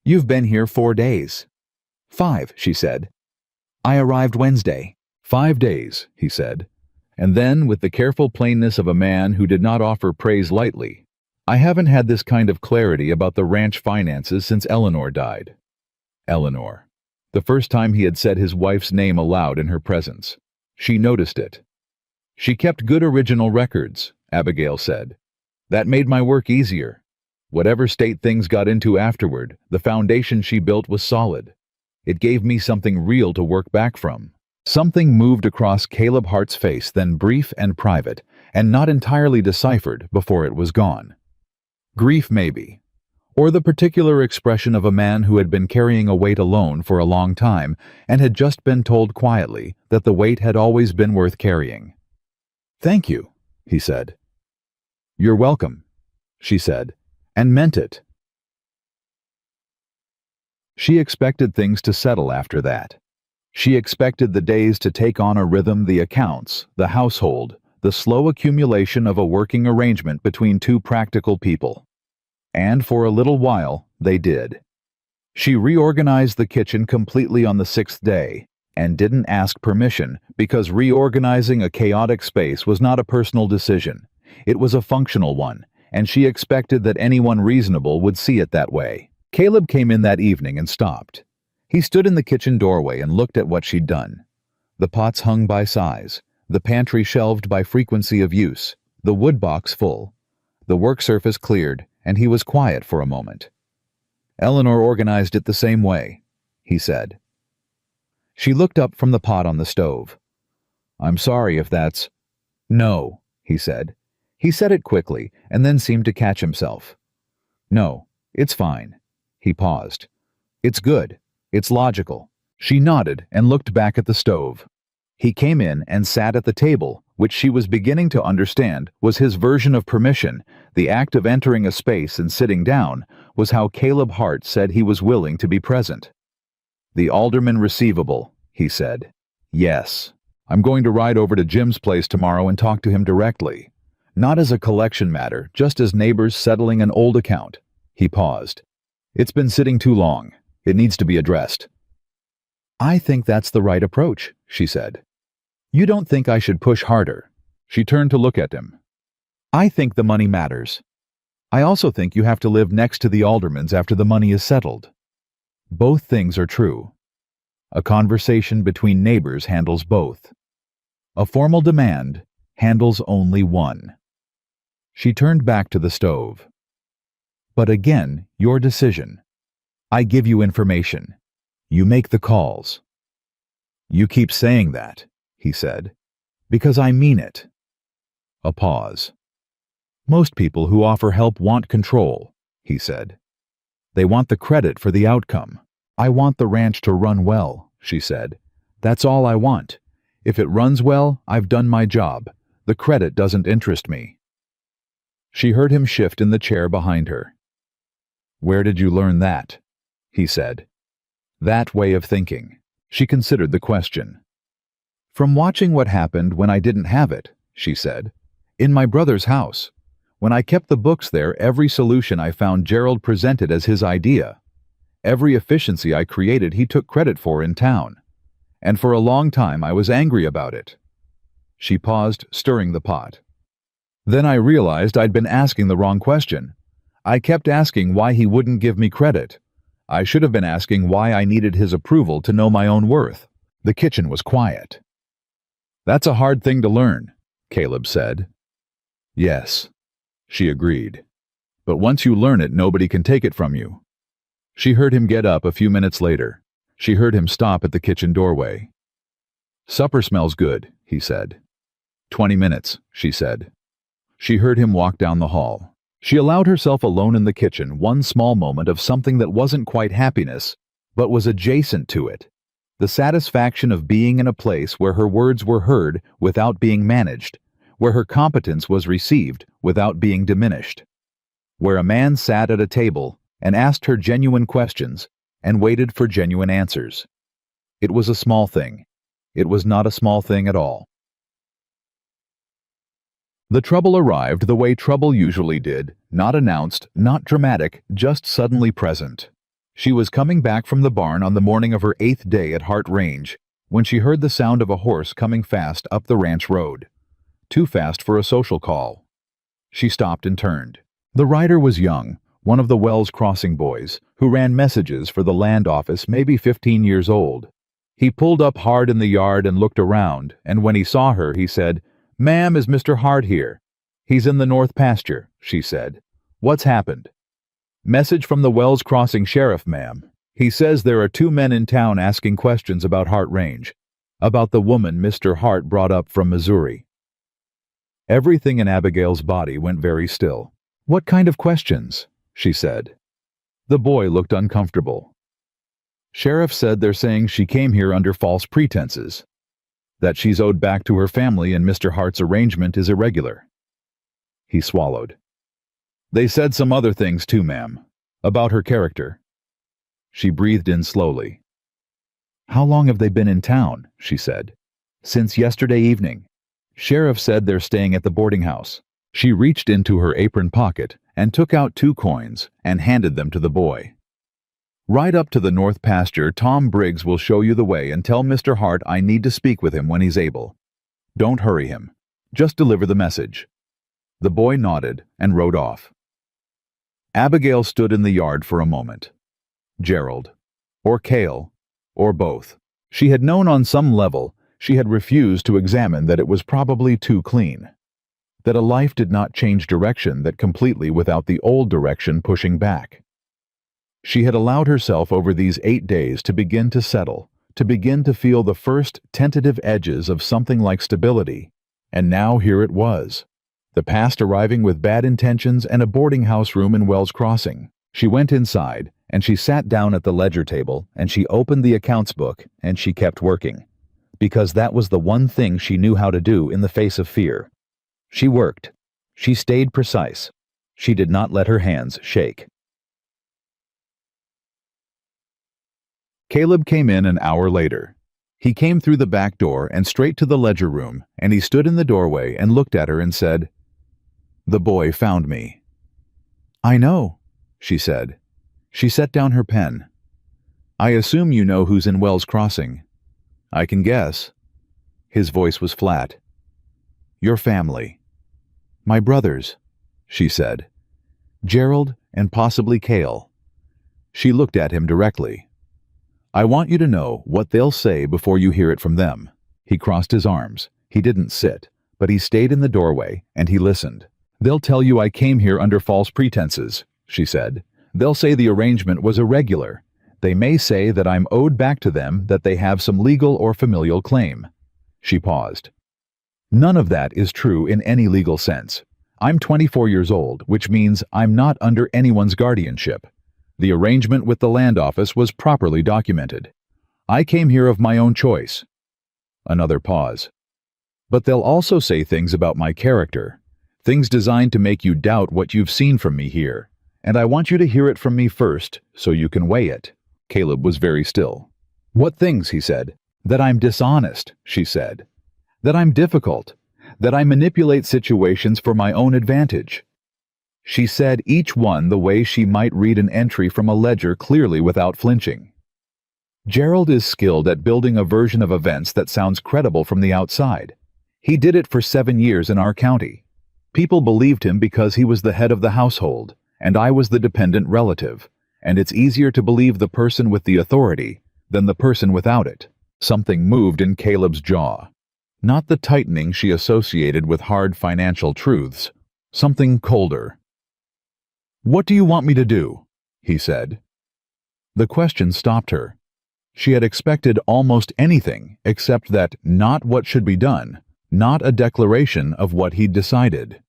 You've been here 4 days. 5, she said. I arrived Wednesday. 5 days, he said. And then, with the careful plainness of a man who did not offer praise lightly, I haven't had this kind of clarity about the ranch finances since Eleanor died. Eleanor. The first time he had said his wife's name aloud in her presence. She noticed it. She kept good original records, Abigail said. That made my work easier. Whatever state things got into afterward, the foundation she built was solid. It gave me something real to work back from. Something moved across Caleb Hart's face, then brief and private, and not entirely deciphered before it was gone. Grief, maybe. Or the particular expression of a man who had been carrying a weight alone for a long time and had just been told quietly that the weight had always been worth carrying. Thank you, he said. You're welcome, she said, and meant it. She expected things to settle after that. She expected the days to take on a rhythm, the accounts, the household, the slow accumulation of a working arrangement between two practical people. And for a little while, they did. She reorganized the kitchen completely on the 6th day, and didn't ask permission because reorganizing a chaotic space was not a personal decision. It was a functional one, and she expected that anyone reasonable would see it that way. Caleb came in that evening and stopped. He stood in the kitchen doorway and looked at what she'd done. The pots hung by size, the pantry shelved by frequency of use, the wood box full. The work surface cleared, and he was quiet for a moment. Eleanor organized it the same way, he said. She looked up from the pot on the stove. I'm sorry if that's... No, he said. He said it quickly, and then seemed to catch himself. No, it's fine. He paused. It's good. It's logical. She nodded and looked back at the stove. He came in and sat at the table, which she was beginning to understand was his version of permission. The act of entering a space and sitting down was how Caleb Hart said he was willing to be present. The alderman receivable, he said. Yes. I'm going to ride over to Jim's place tomorrow and talk to him directly. Not as a collection matter, just as neighbors settling an old account. He paused. It's been sitting too long. It needs to be addressed. I think that's the right approach, she said. You don't think I should push harder? She turned to look at him. I think the money matters. I also think you have to live next to the aldermans after the money is settled. Both things are true. A conversation between neighbors handles both. A formal demand handles only one. She turned back to the stove. But again, your decision. I give you information. You make the calls. You keep saying that, he said, because I mean it. A pause. Most people who offer help want control, he said. They want the credit for the outcome. I want the ranch to run well, she said. That's all I want. If it runs well, I've done my job. The credit doesn't interest me. She heard him shift in the chair behind her. Where did you learn that? He said. That way of thinking. She considered the question. From watching what happened when I didn't have it, she said. In my brother's house. When I kept the books there, every solution I found Gerald presented as his idea. Every efficiency I created he took credit for in town. And for a long time I was angry about it. She paused, stirring the pot. Then I realized I'd been asking the wrong question. I kept asking why he wouldn't give me credit. I should have been asking why I needed his approval to know my own worth. The kitchen was quiet. "That's a hard thing to learn," Caleb said. "Yes," she agreed. "But once you learn it, nobody can take it from you." She heard him get up a few minutes later. She heard him stop at the kitchen doorway. "Supper smells good," he said. 20 minutes, she said. She heard him walk down the hall. She allowed herself alone in the kitchen one small moment of something that wasn't quite happiness, but was adjacent to it. The satisfaction of being in a place where her words were heard without being managed, where her competence was received without being diminished, where a man sat at a table and asked her genuine questions and waited for genuine answers. It was a small thing. It was not a small thing at all. The trouble arrived the way trouble usually did, not announced, not dramatic, just suddenly present. She was coming back from the barn on the morning of her 8th day at Hart Range when she heard the sound of a horse coming fast up the ranch road. Too fast for a social call. She stopped and turned. The rider was young, one of the Wells Crossing boys, who ran messages for the land office, maybe 15 years old. He pulled up hard in the yard and looked around, and when he saw her, he said, "Ma'am, is Mr. Hart here?" "He's in the north pasture," she said. "What's happened?" "Message from the Wells Crossing sheriff, ma'am. He says there are 2 men in town asking questions about Hart Range, about the woman Mr. Hart brought up from Missouri." Everything in Abigail's body went very still. "What kind of questions?" she said. The boy looked uncomfortable. "Sheriff said they're saying she came here under false pretenses, that she's owed back to her family and Mr. Hart's arrangement is irregular." He swallowed. "They said some other things too, ma'am. About her character." She breathed in slowly. "How long have they been in town?" she said. "Since yesterday evening. Sheriff said they're staying at the boarding house." She reached into her apron pocket and took out 2 coins and handed them to the boy. "Ride up to the north pasture. Tom Briggs will show you the way, and tell Mr. Hart I need to speak with him when he's able. Don't hurry him. Just deliver the message." The boy nodded and rode off. Abigail stood in the yard for a moment. Gerald, or Cale, or both. She had known on some level, she had refused to examine that it was probably too clean. That a life did not change direction that completely without the old direction pushing back. She had allowed herself over these 8 days to begin to settle, to begin to feel the first tentative edges of something like stability, and now here it was. The past arriving with bad intentions and a boarding house room in Wells Crossing. She went inside, and she sat down at the ledger table, and she opened the accounts book, and she kept working. Because that was the one thing she knew how to do in the face of fear. She worked. She stayed precise. She did not let her hands shake. Caleb came in an hour later. He came through the back door and straight to the ledger room, and he stood in the doorway and looked at her and said, "The boy found me." "I know," she said. She set down her pen. "I assume you know who's in Wells Crossing." "I can guess." His voice was flat. "Your family." "My brothers," she said. "Gerald and possibly Cale." She looked at him directly. "I want you to know what they'll say before you hear it from them." He crossed his arms. He didn't sit, but he stayed in the doorway, and he listened. "They'll tell you I came here under false pretenses," she said. "They'll say the arrangement was irregular. They may say that I'm owed back to them, that they have some legal or familial claim." She paused. "None of that is true in any legal sense. I'm 24 years old, which means I'm not under anyone's guardianship. The arrangement with the land office was properly documented. I came here of my own choice." Another pause. "But they'll also say things about my character, things designed to make you doubt what you've seen from me here, and I want you to hear it from me first, so you can weigh it." Caleb was very still. "What things?" he said. "That I'm dishonest," she said. "That I'm difficult. That I manipulate situations for my own advantage." She said each one the way she might read an entry from a ledger clearly without flinching. Gerald is skilled at building a version of events that sounds credible from the outside. He did it for 7 years in our county. People believed him because he was the head of the household, and I was the dependent relative, and it's easier to believe the person with the authority than the person without it. Something moved in Caleb's jaw. Not the tightening she associated with hard financial truths. Something colder. "What do you want me to do?" he said. The question stopped her. She had expected almost anything except that not what should be done, not a declaration of what he'd decided.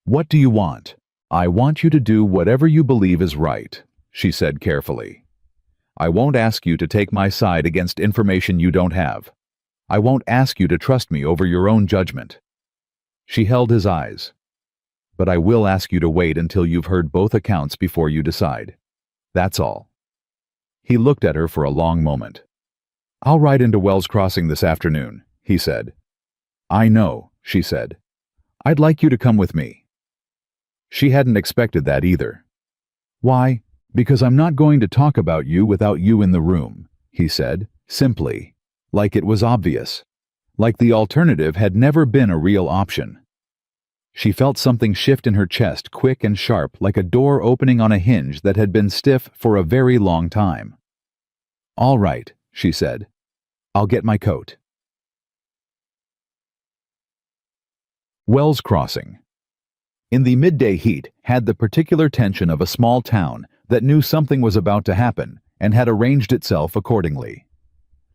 "What do you want?" "I want you to do whatever you believe is right," she said carefully. "I won't ask you to take my side against information you don't have. I won't ask you to trust me over your own judgment." She held his eyes. "But I will ask you to wait until you've heard both accounts before you decide. That's all." He looked at her for a long moment. "I'll ride into Wells Crossing this afternoon," he said. "I know," she said. "I'd like you to come with me." She hadn't expected that either. "Why?" "Because I'm not going to talk about you without you in the room," he said, simply, like it was obvious, like the alternative had never been a real option. She felt something shift in her chest, quick and sharp, like a door opening on a hinge that had been stiff for a very long time. "All right," she said. "I'll get my coat." Wells Crossing. In the midday heat, had the particular tension of a small town that knew something was about to happen and had arranged itself accordingly.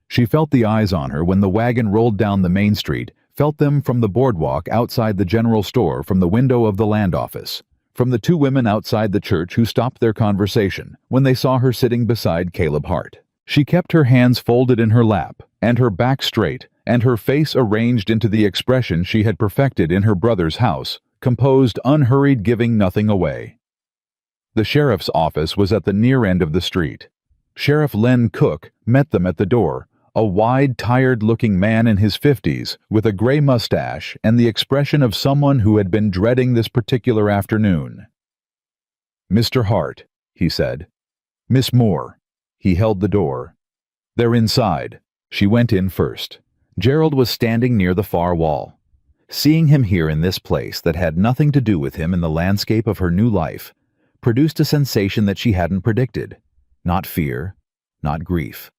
She felt the eyes on her when the wagon rolled down the main street, felt them from the boardwalk outside the general store, from the window of the land office, from the two women outside the church who stopped their conversation when they saw her sitting beside Caleb Hart. She kept her hands folded in her lap, and her back straight, and her face arranged into the expression she had perfected in her brother's house, composed, unhurried, giving nothing away. The sheriff's office was at the near end of the street. Sheriff Len Cook met them at the door, a wide, tired-looking man in his 50s, with a gray mustache and the expression of someone who had been dreading this particular afternoon. "Mr. Hart," he said. "Miss Moore." He held the door. "They're inside." She went in first. Gerald was standing near the far wall. Seeing him here in this place that had nothing to do with him in the landscape of her new life produced a sensation that she hadn't predicted. Not fear, not grief.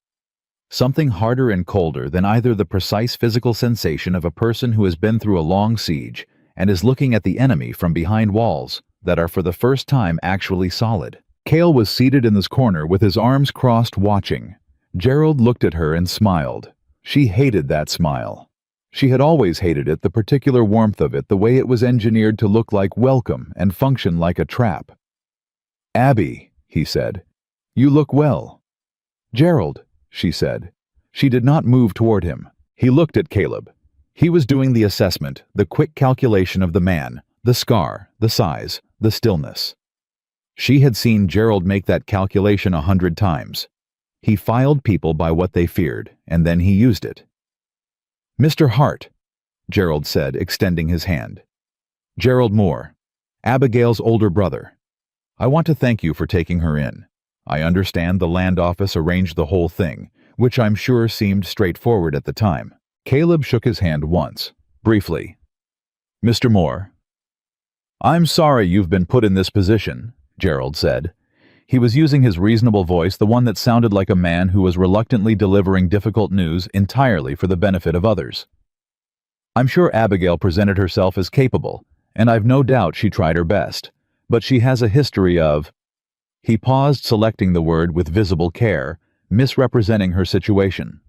Something harder and colder than either the precise physical sensation of a person who has been through a long siege and is looking at the enemy from behind walls that are for the first time actually solid. Cale was seated in this corner with his arms crossed, watching. Gerald looked at her and smiled. She hated that smile. She had always hated it, the particular warmth of it, the way it was engineered to look like welcome and function like a trap. "Abby," he said, "you look well." "Gerald," she said. She did not move toward him. He looked at Caleb. He was doing the assessment, the quick calculation of the man, the scar, the size, the stillness. She had seen Gerald make that calculation 100 times. He filed people by what they feared, and then he used it. "Mr. Hart," Gerald said, extending his hand. "Gerald Moore, Abigail's older brother. I want to thank you for taking her in. I understand the land office arranged the whole thing, which I'm sure seemed straightforward at the time." Caleb shook his hand once, briefly. "Mr. Moore." "I'm sorry you've been put in this position," Gerald said. He was using his reasonable voice, the one that sounded like a man who was reluctantly delivering difficult news entirely for the benefit of others. "I'm sure Abigail presented herself as capable, and I've no doubt she tried her best, but she has a history of—" He paused, selecting the word with visible care, misrepresenting her situation.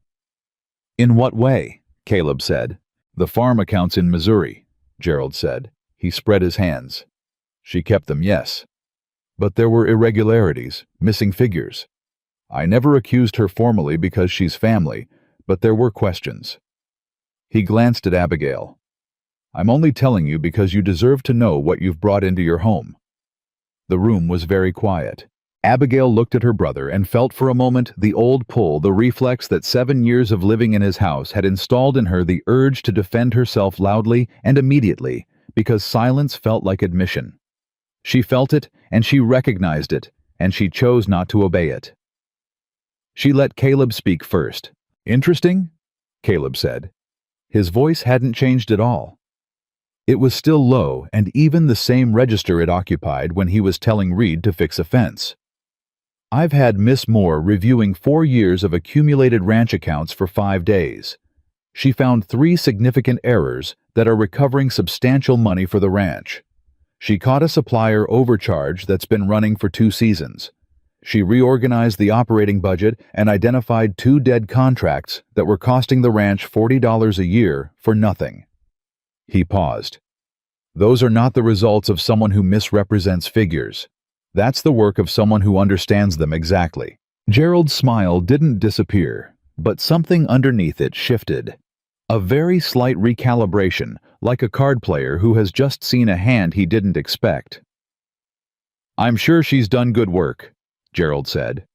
"In what way?" Caleb said. "The farm accounts in Missouri," Gerald said. He spread his hands. "She kept them, yes. But there were irregularities, missing figures. I never accused her formally because she's family, but there were questions." He glanced at Abigail. "I'm only telling you because you deserve to know what you've brought into your home." The room was very quiet. Abigail looked at her brother and felt for a moment the old pull, the reflex that 7 years of living in his house had installed in her, the urge to defend herself loudly and immediately, because silence felt like admission. She felt it, and she recognized it, and she chose not to obey it. She let Caleb speak first. "Interesting?" Caleb said. His voice hadn't changed at all. It was still low and even the same register it occupied when he was telling Reed to fix a fence. I've had Miss Moore reviewing 4 years of accumulated ranch accounts for 5 days. She found 3 significant errors that are recovering substantial money for the ranch. She caught a supplier overcharge that's been running for 2 seasons. She reorganized the operating budget and identified 2 dead contracts that were costing the ranch $40 a year for nothing. He paused. Those are not the results of someone who misrepresents figures. That's the work of someone who understands them exactly. Gerald's smile didn't disappear, but something underneath it shifted. A very slight recalibration, like a card player who has just seen a hand he didn't expect. "I'm sure she's done good work," Gerald said.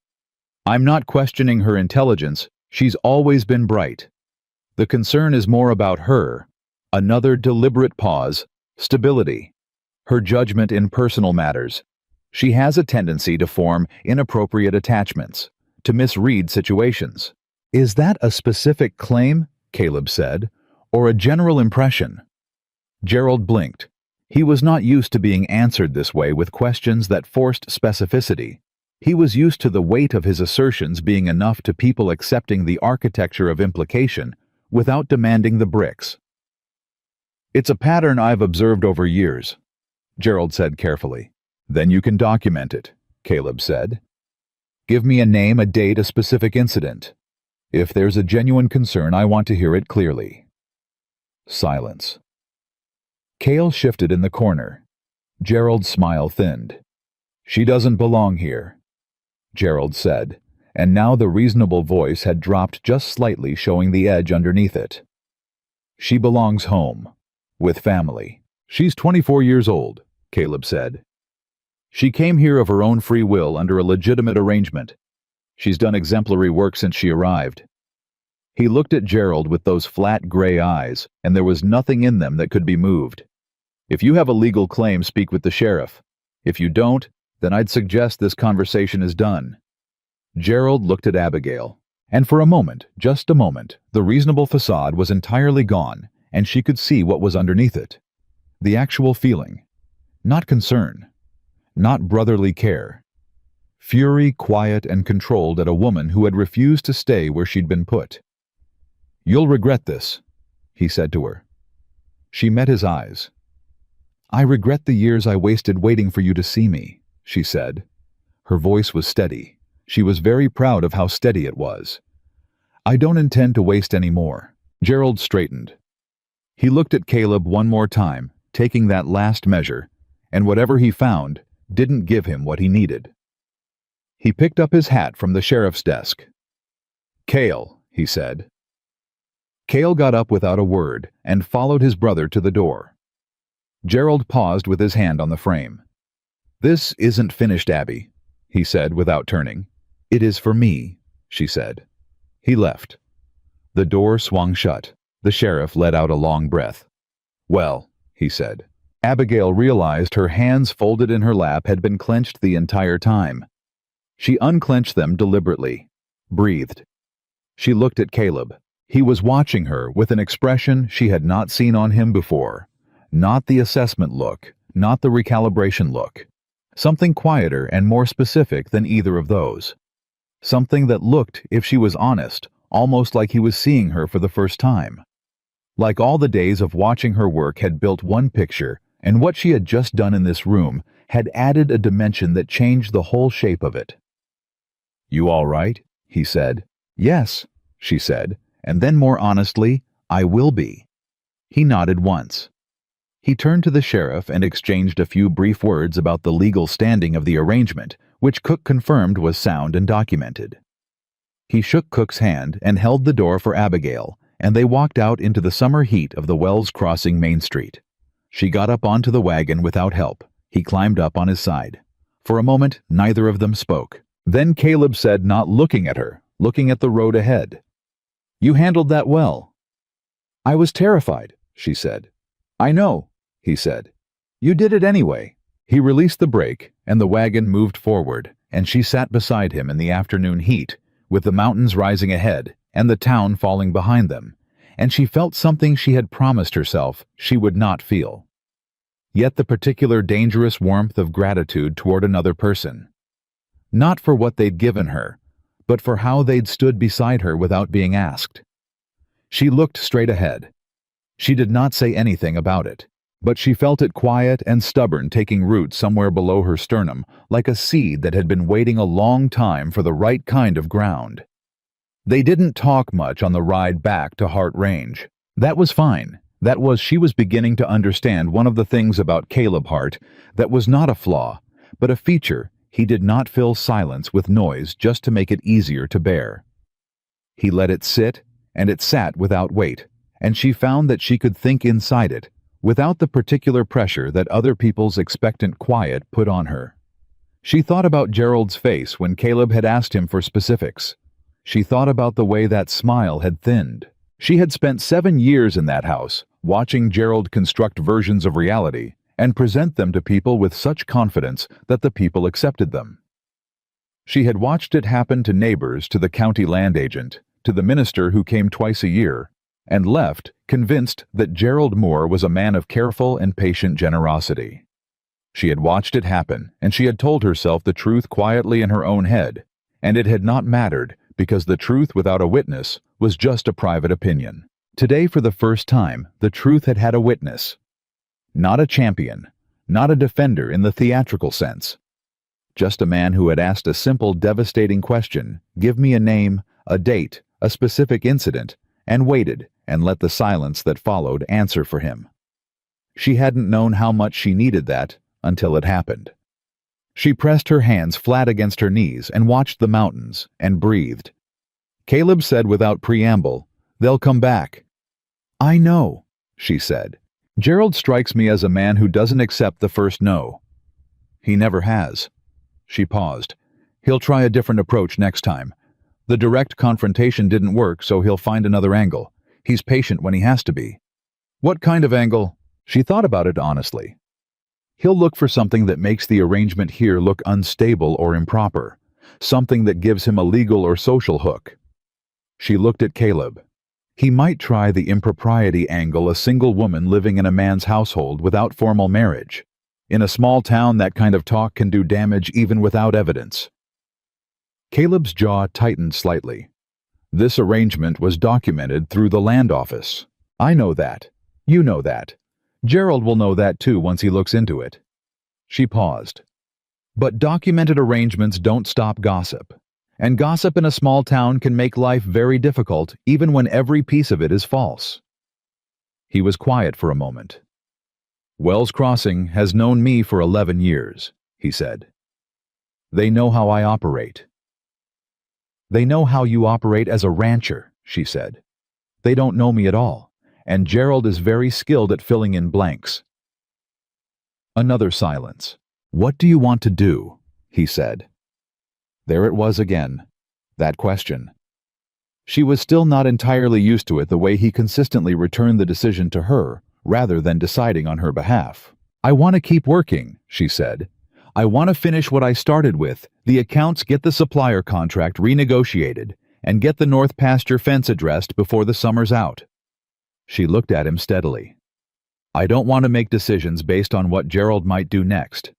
"I'm not questioning her intelligence. She's always been bright. The concern is more about her." Another deliberate pause. Stability. Her judgment in personal matters. She has a tendency to form inappropriate attachments, to misread situations. "Is that a specific claim?" Caleb said, "or a general impression?" Gerald blinked. He was not used to being answered this way with questions that forced specificity. He was used to the weight of his assertions being enough to people accepting the architecture of implication without demanding the bricks. "It's a pattern I've observed over years," Gerald said carefully. "Then you can document it," Caleb said. "Give me a name, a date, a specific incident. If there's a genuine concern, I want to hear it clearly." Silence. Cale shifted in the corner. Gerald's smile thinned. "She doesn't belong here," Gerald said, and now the reasonable voice had dropped just slightly, showing the edge underneath it. "She belongs home. With family. She's 24 years old," Caleb said. "She came here of her own free will under a legitimate arrangement. She's done exemplary work since she arrived." He looked at Gerald with those flat gray eyes, and there was nothing in them that could be moved. "If you have a legal claim, speak with the sheriff. If you don't, then I'd suggest this conversation is done." Gerald looked at Abigail, and for a moment, just a moment, the reasonable facade was entirely gone, and she could see what was underneath it. The actual feeling. Not concern. Not brotherly care. Fury, quiet and controlled at a woman who had refused to stay where she'd been put. "You'll regret this," he said to her. She met his eyes. "I regret the years I wasted waiting for you to see me," she said. Her voice was steady. She was very proud of how steady it was. "I don't intend to waste any more." Gerald straightened. He looked at Caleb one more time, taking that last measure, and whatever he found didn't give him what he needed. He picked up his hat from the sheriff's desk. "Cale," he said. Cale got up without a word and followed his brother to the door. Gerald paused with his hand on the frame. "This isn't finished, Abby," he said without turning. "It is for me," she said. He left. The door swung shut. The sheriff let out a long breath. "Well," he said. Abigail realized her hands folded in her lap had been clenched the entire time. She unclenched them deliberately, breathed. She looked at Caleb. He was watching her with an expression she had not seen on him before. Not the assessment look, not the recalibration look. Something quieter and more specific than either of those. Something that looked, if she was honest, almost like he was seeing her for the first time. Like all the days of watching her work had built one picture, and what she had just done in this room had added a dimension that changed the whole shape of it. "You all right?" he said. "Yes," she said, and then more honestly, "I will be." He nodded once. He turned to the sheriff and exchanged a few brief words about the legal standing of the arrangement, which Cook confirmed was sound and documented. He shook Cook's hand and held the door for Abigail, and they walked out into the summer heat of the Wells Crossing Main Street. She got up onto the wagon without help. He climbed up on his side. For a moment, neither of them spoke. Then Caleb said, not looking at her, looking at the road ahead, "You handled that well." "I was terrified," she said. "I know," he said. "You did it anyway." He released the brake, and the wagon moved forward, and she sat beside him in the afternoon heat, with the mountains rising ahead and the town falling behind them, and she felt something she had promised herself she would not feel. Yet the particular dangerous warmth of gratitude toward another person. Not for what they'd given her, but for how they'd stood beside her without being asked. She looked straight ahead. She did not say anything about it, but she felt it quiet and stubborn taking root somewhere below her sternum, like a seed that had been waiting a long time for the right kind of ground. They didn't talk much on the ride back to Hart Range. That was fine. She was beginning to understand one of the things about Caleb Hart that was not a flaw, but a feature. He did not fill silence with noise just to make it easier to bear. He let it sit, and it sat without weight, and she found that she could think inside it, without the particular pressure that other people's expectant quiet put on her. She thought about Gerald's face when Caleb had asked him for specifics. She thought about the way that smile had thinned. She had spent 7 years in that house, watching Gerald construct versions of reality and present them to people with such confidence that the people accepted them. She had watched it happen to neighbors, to the county land agent, to the minister who came twice a year, and left convinced that Gerald Moore was a man of careful and patient generosity. She had watched it happen, and she had told herself the truth quietly in her own head, and it had not mattered because the truth without a witness was just a private opinion. Today, for the first time, the truth had had a witness. Not a champion, not a defender in the theatrical sense. Just a man who had asked a simple, devastating question, give me a name, a date, a specific incident, and waited and let the silence that followed answer for him. She hadn't known how much she needed that until it happened. She pressed her hands flat against her knees and watched the mountains and breathed. Caleb said without preamble, "They'll come back." "I know," she said. "Gerald strikes me as a man who doesn't accept the first no." "He never has." She paused. "He'll try a different approach next time. The direct confrontation didn't work, so he'll find another angle. He's patient when he has to be." "What kind of angle?" She thought about it honestly. "He'll look for something that makes the arrangement here look unstable or improper, something that gives him a legal or social hook." She looked at Caleb. He might try the impropriety angle, a single woman living in a man's household without formal marriage. In a small town, that kind of talk can do damage even without evidence. Caleb's jaw tightened slightly. This arrangement was documented through the land office. "I know that. You know that. Gerald will know that too once he looks into it." She paused. "But documented arrangements don't stop gossip. And gossip in a small town can make life very difficult, even when every piece of it is false." He was quiet for a moment. "Wells Crossing has known me for 11 years, he said. "They know how I operate." "They know how you operate as a rancher," she said. "They don't know me at all, and Gerald is very skilled at filling in blanks." Another silence. "What do you want to do?" he said. There it was again, that question. She was still not entirely used to it, the way he consistently returned the decision to her, rather than deciding on her behalf. "I want to keep working," she said. "I want to finish what I started with, the accounts, get the supplier contract renegotiated, and get the north pasture fence addressed before the summer's out." She looked at him steadily. "I don't want to make decisions based on what Gerald might do next.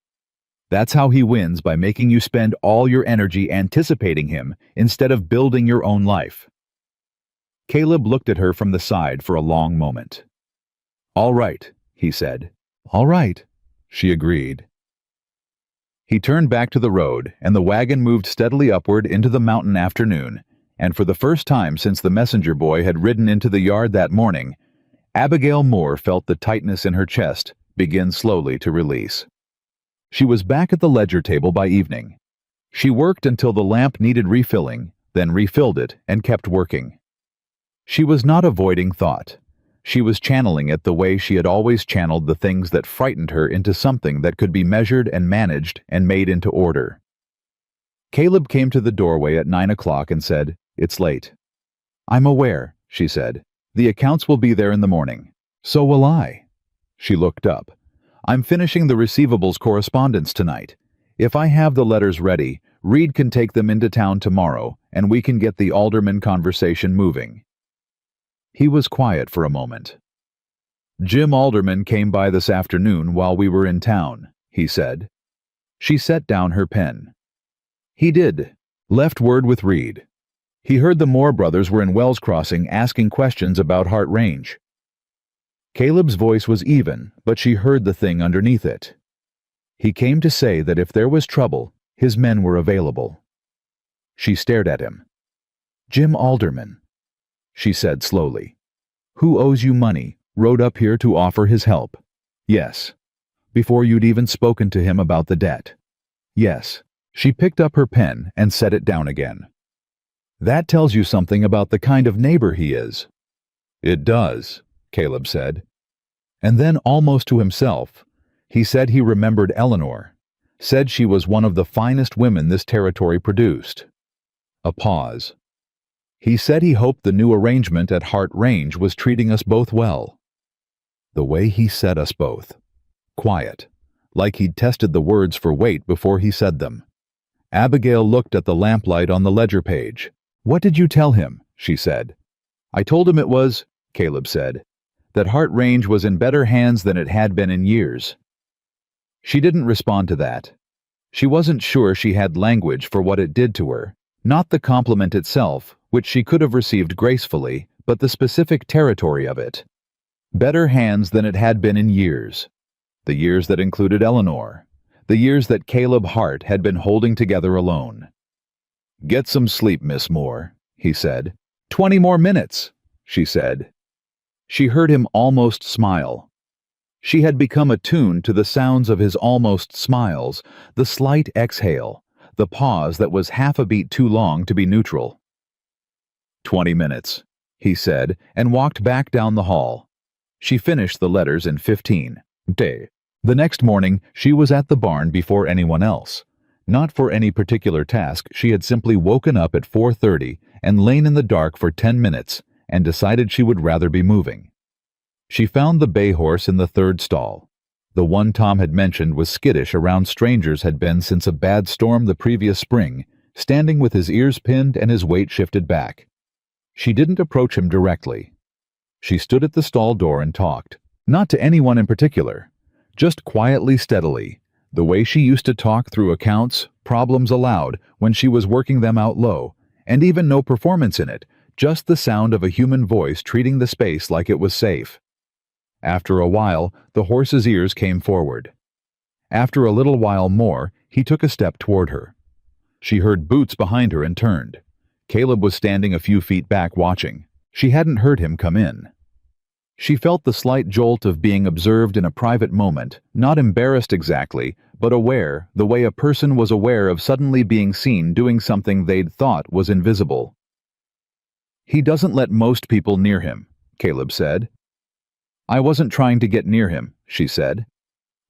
That's how he wins, by making you spend all your energy anticipating him instead of building your own life." Caleb looked at her from the side for a long moment. "All right," he said. "All right," she agreed. He turned back to the road, and the wagon moved steadily upward into the mountain afternoon, and for the first time since the messenger boy had ridden into the yard that morning, Abigail Moore felt the tightness in her chest begin slowly to release. She was back at the ledger table by evening. She worked until the lamp needed refilling, then refilled it and kept working. She was not avoiding thought. She was channeling it the way she had always channeled the things that frightened her into something that could be measured and managed and made into order. Caleb came to the doorway at 9 o'clock and said, "It's late." "I'm aware," she said. "The accounts will be there in the morning." "So will I." She looked up. "I'm finishing the receivables correspondence tonight. If I have the letters ready, Reed can take them into town tomorrow, and we can get the alderman conversation moving." He was quiet for a moment. "Jim Alderman came by this afternoon while we were in town," he said. She set down her pen. "He did. Left word with Reed. He heard the Moore brothers were in Wells Crossing asking questions about Hart Range." Caleb's voice was even, but she heard the thing underneath it. "He came to say that if there was trouble, his men were available." She stared at him. "Jim Alderman," she said slowly. "Who owes you money, rode up here to offer his help." "Yes." "Before you'd even spoken to him about the debt." "Yes." She picked up her pen and set it down again. "That tells you something about the kind of neighbor he is." "It does," Caleb said. And then, almost to himself, he said he remembered Eleanor, said she was one of the finest women this territory produced. A pause. "He said he hoped the new arrangement at Hart Range was treating us both well." The way he said us both. Quiet, like he'd tested the words for weight before he said them. Abigail looked at the lamplight on the ledger page. "What did you tell him?" she said. "I told him it was," Caleb said, "that Hart Range was in better hands than it had been in years." She didn't respond to that. She wasn't sure she had language for what it did to her, not the compliment itself, which she could have received gracefully, but the specific territory of it. Better hands than it had been in years. The years that included Eleanor. The years that Caleb Hart had been holding together alone. "Get some sleep, Miss Moore," he said. "20 more minutes," she said. She heard him almost smile. She had become attuned to the sounds of his almost smiles, the slight exhale, the pause that was half a beat too long to be neutral. 20 minutes, he said, and walked back down the hall. She finished the letters in 15. Day. The next morning, she was at the barn before anyone else. Not for any particular task, she had simply woken up at 4:30 and lain in the dark for 10 minutes and decided she would rather be moving. She found the bay horse in the third stall. The one Tom had mentioned was skittish around strangers had been since a bad storm the previous spring, standing with his ears pinned and his weight shifted back. She didn't approach him directly. She stood at the stall door and talked, not to anyone in particular, just quietly, steadily, the way she used to talk through accounts, problems aloud, when she was working them out low, and even no performance in it, just the sound of a human voice treating the space like it was safe. After a while, the horse's ears came forward. After a little while more, he took a step toward her. She heard boots behind her and turned. Caleb was standing a few feet back watching. She hadn't heard him come in. She felt the slight jolt of being observed in a private moment, not embarrassed exactly, but aware, the way a person was aware of suddenly being seen doing something they'd thought was invisible. "He doesn't let most people near him," Caleb said. "I wasn't trying to get near him," she said.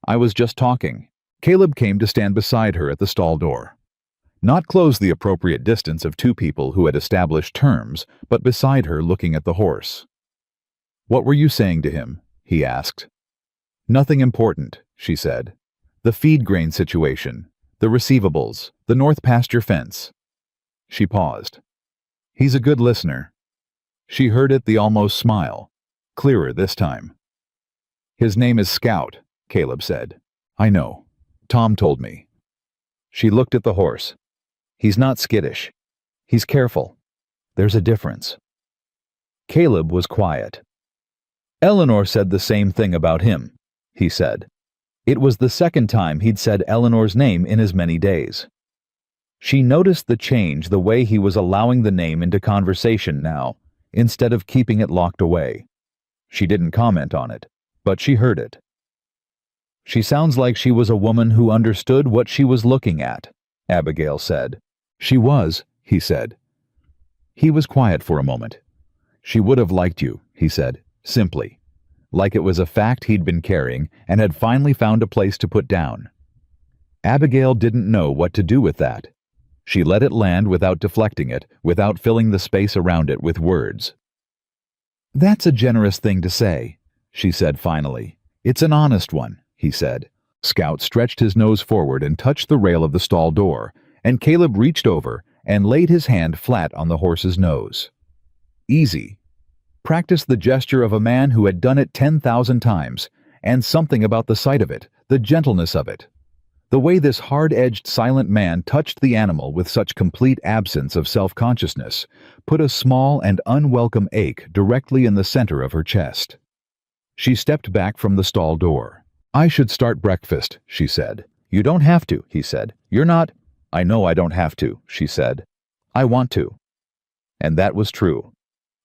"I was just talking." Caleb came to stand beside her at the stall door. Not close the appropriate distance of two people who had established terms, but beside her looking at the horse. "What were you saying to him?" he asked. "Nothing important," she said. "The feed grain situation, the receivables, the north pasture fence." She paused. "He's a good listener." She heard it, the almost smile, clearer this time. "His name is Scout," Caleb said. "I know. Tom told me." She looked at the horse. "He's not skittish. He's careful. There's a difference." Caleb was quiet. "Eleanor said the same thing about him," he said. It was the second time he'd said Eleanor's name in as many days. She noticed the change, the way he was allowing the name into conversation now, instead of keeping it locked away. She didn't comment on it, but she heard it. "She sounds like she was a woman who understood what she was looking at," Abigail said. "She was," he said. He was quiet for a moment. "She would have liked you," he said, simply, like it was a fact he'd been carrying and had finally found a place to put down. Abigail didn't know what to do with that. She let it land without deflecting it, without filling the space around it with words. "That's a generous thing to say," she said finally. "It's an honest one," he said. Scout stretched his nose forward and touched the rail of the stall door, and Caleb reached over and laid his hand flat on the horse's nose. "Easy." practiced the gesture of a man who had done it 10,000 times, and something about the sight of it, the gentleness of it. The way this hard-edged, silent man touched the animal with such complete absence of self-consciousness put a small and unwelcome ache directly in the center of her chest. She stepped back from the stall door. "I should start breakfast," she said. "You don't have to," he said. "You're not—" "I know I don't have to," she said. "I want to." And that was true.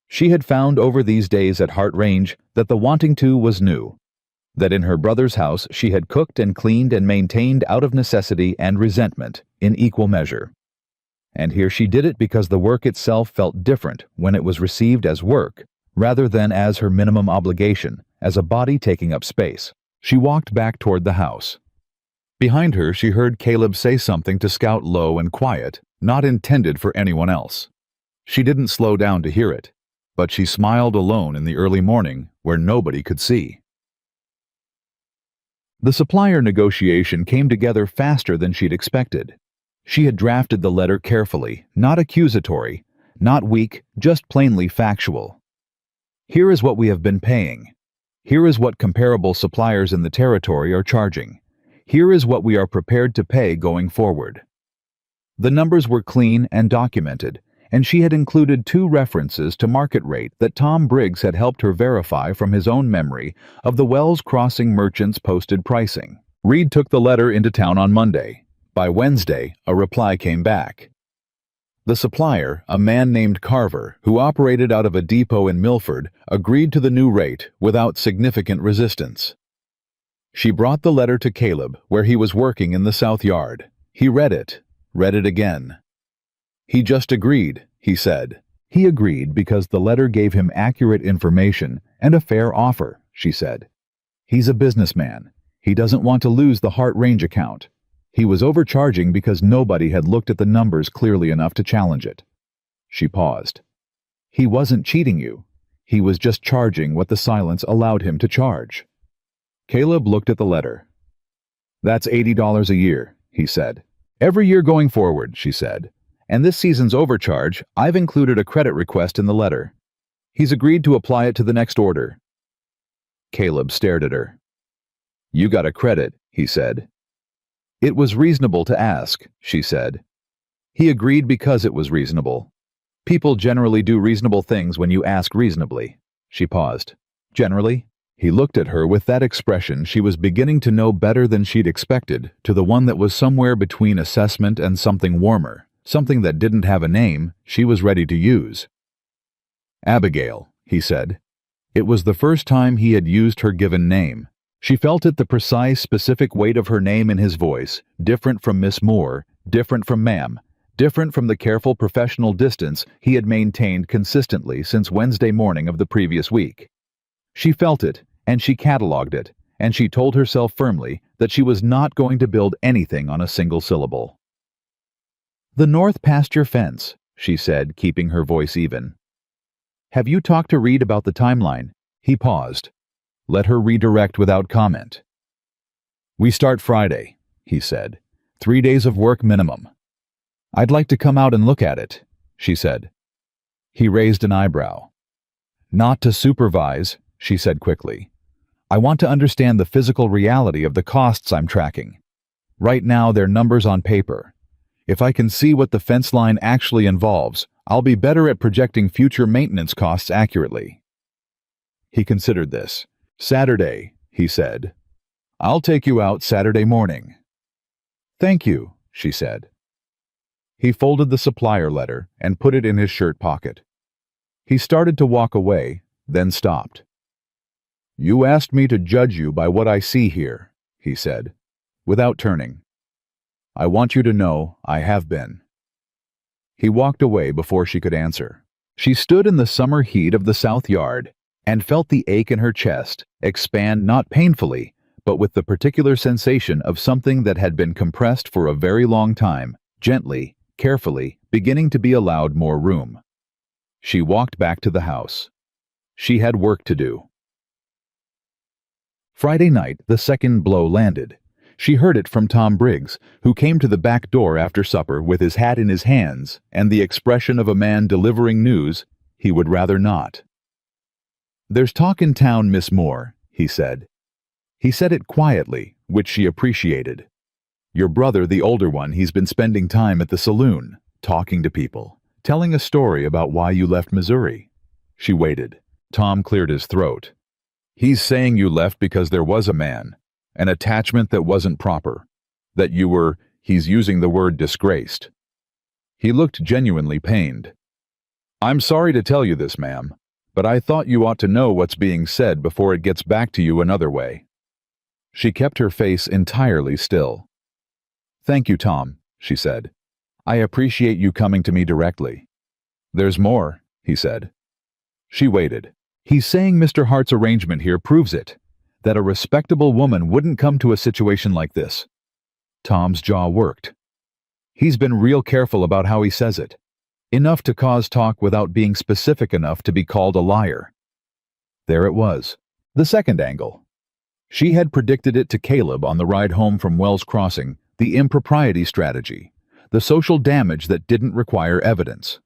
She had found over these days at Hart Range that the wanting to was new. That in her brother's house she had cooked and cleaned and maintained out of necessity and resentment in equal measure. And here she did it because the work itself felt different when it was received as work, rather than as her minimum obligation, as a body taking up space. She walked back toward the house. Behind her she heard Caleb say something to Scout low and quiet, not intended for anyone else. She didn't slow down to hear it, but she smiled alone in the early morning where nobody could see. The supplier negotiation came together faster than she'd expected. She had drafted the letter carefully, not accusatory, not weak, just plainly factual. Here is what we have been paying. Here is what comparable suppliers in the territory are charging. Here is what we are prepared to pay going forward. The numbers were clean and documented, and she had included 2 references to market rate that Tom Briggs had helped her verify from his own memory of the Wells Crossing merchants' posted pricing. Reed took the letter into town on Monday. By Wednesday, a reply came back. The supplier, a man named Carver, who operated out of a depot in Milford, agreed to the new rate without significant resistance. She brought the letter to Caleb, where he was working in the south yard. He read it again. "He just agreed," he said. "He agreed because the letter gave him accurate information and a fair offer," she said. "He's a businessman. He doesn't want to lose the Hart Range account. He was overcharging because nobody had looked at the numbers clearly enough to challenge it." She paused. "He wasn't cheating you. He was just charging what the silence allowed him to charge." Caleb looked at the letter. "That's $80 a year," he said. "Every year going forward," she said. "And this season's overcharge, I've included a credit request in the letter. He's agreed to apply it to the next order." Caleb stared at her. "You got a credit," he said. "It was reasonable to ask," she said. He agreed because it was reasonable. "People generally do reasonable things when you ask reasonably." She paused. "Generally?" He looked at her with that expression she was beginning to know better than she'd expected, to the one that was somewhere between assessment and something warmer. Something that didn't have a name she was ready to use. "Abigail," he said. It was the first time he had used her given name. She felt it, the precise, specific weight of her name in his voice, different from Miss Moore, different from ma'am, different from the careful professional distance he had maintained consistently since Wednesday morning of the previous week. She felt it, and she catalogued it, and she told herself firmly that she was not going to build anything on a single syllable. "The north pasture fence," she said, keeping her voice even. "Have you talked to Reed about the timeline?" He paused. Let her redirect without comment. "We start Friday," he said. 3 days of work minimum. "I'd like to come out and look at it," she said. He raised an eyebrow. "Not to supervise," she said quickly. "I want to understand the physical reality of the costs I'm tracking. Right now they're numbers on paper. If I can see what the fence line actually involves, I'll be better at projecting future maintenance costs accurately." He considered this. "Saturday," he said. "I'll take you out Saturday morning." "Thank you," she said. He folded the supplier letter and put it in his shirt pocket. He started to walk away, then stopped. "You asked me to judge you by what I see here," he said, without turning. "I want you to know I have been." He walked away before she could answer. She stood in the summer heat of the south yard and felt the ache in her chest expand not painfully, but with the particular sensation of something that had been compressed for a very long time, gently, carefully, beginning to be allowed more room. She walked back to the house. She had work to do. Friday night, the second blow landed. She heard it from Tom Briggs, who came to the back door after supper with his hat in his hands and the expression of a man delivering news he would rather not. "There's talk in town, Miss Moore," he said. He said it quietly, which she appreciated. "Your brother, the older one, he's been spending time at the saloon, talking to people, telling a story about why you left Missouri." She waited. Tom cleared his throat. "He's saying you left because there was a man, an attachment that wasn't proper, that you were, he's using the word disgraced." He looked genuinely pained. "I'm sorry to tell you this, ma'am, but I thought you ought to know what's being said before it gets back to you another way." She kept her face entirely still. "Thank you, Tom," she said. "I appreciate you coming to me directly." "There's more," he said. She waited. "He's saying Mr. Hart's arrangement here proves it, that a respectable woman wouldn't come to a situation like this." Tom's jaw worked. He's been real careful about how he says it. Enough to cause talk without being specific enough to be called a liar. There it was. The second angle. She had predicted it to Caleb on the ride home from Wells Crossing, the impropriety strategy, the social damage that didn't require evidence.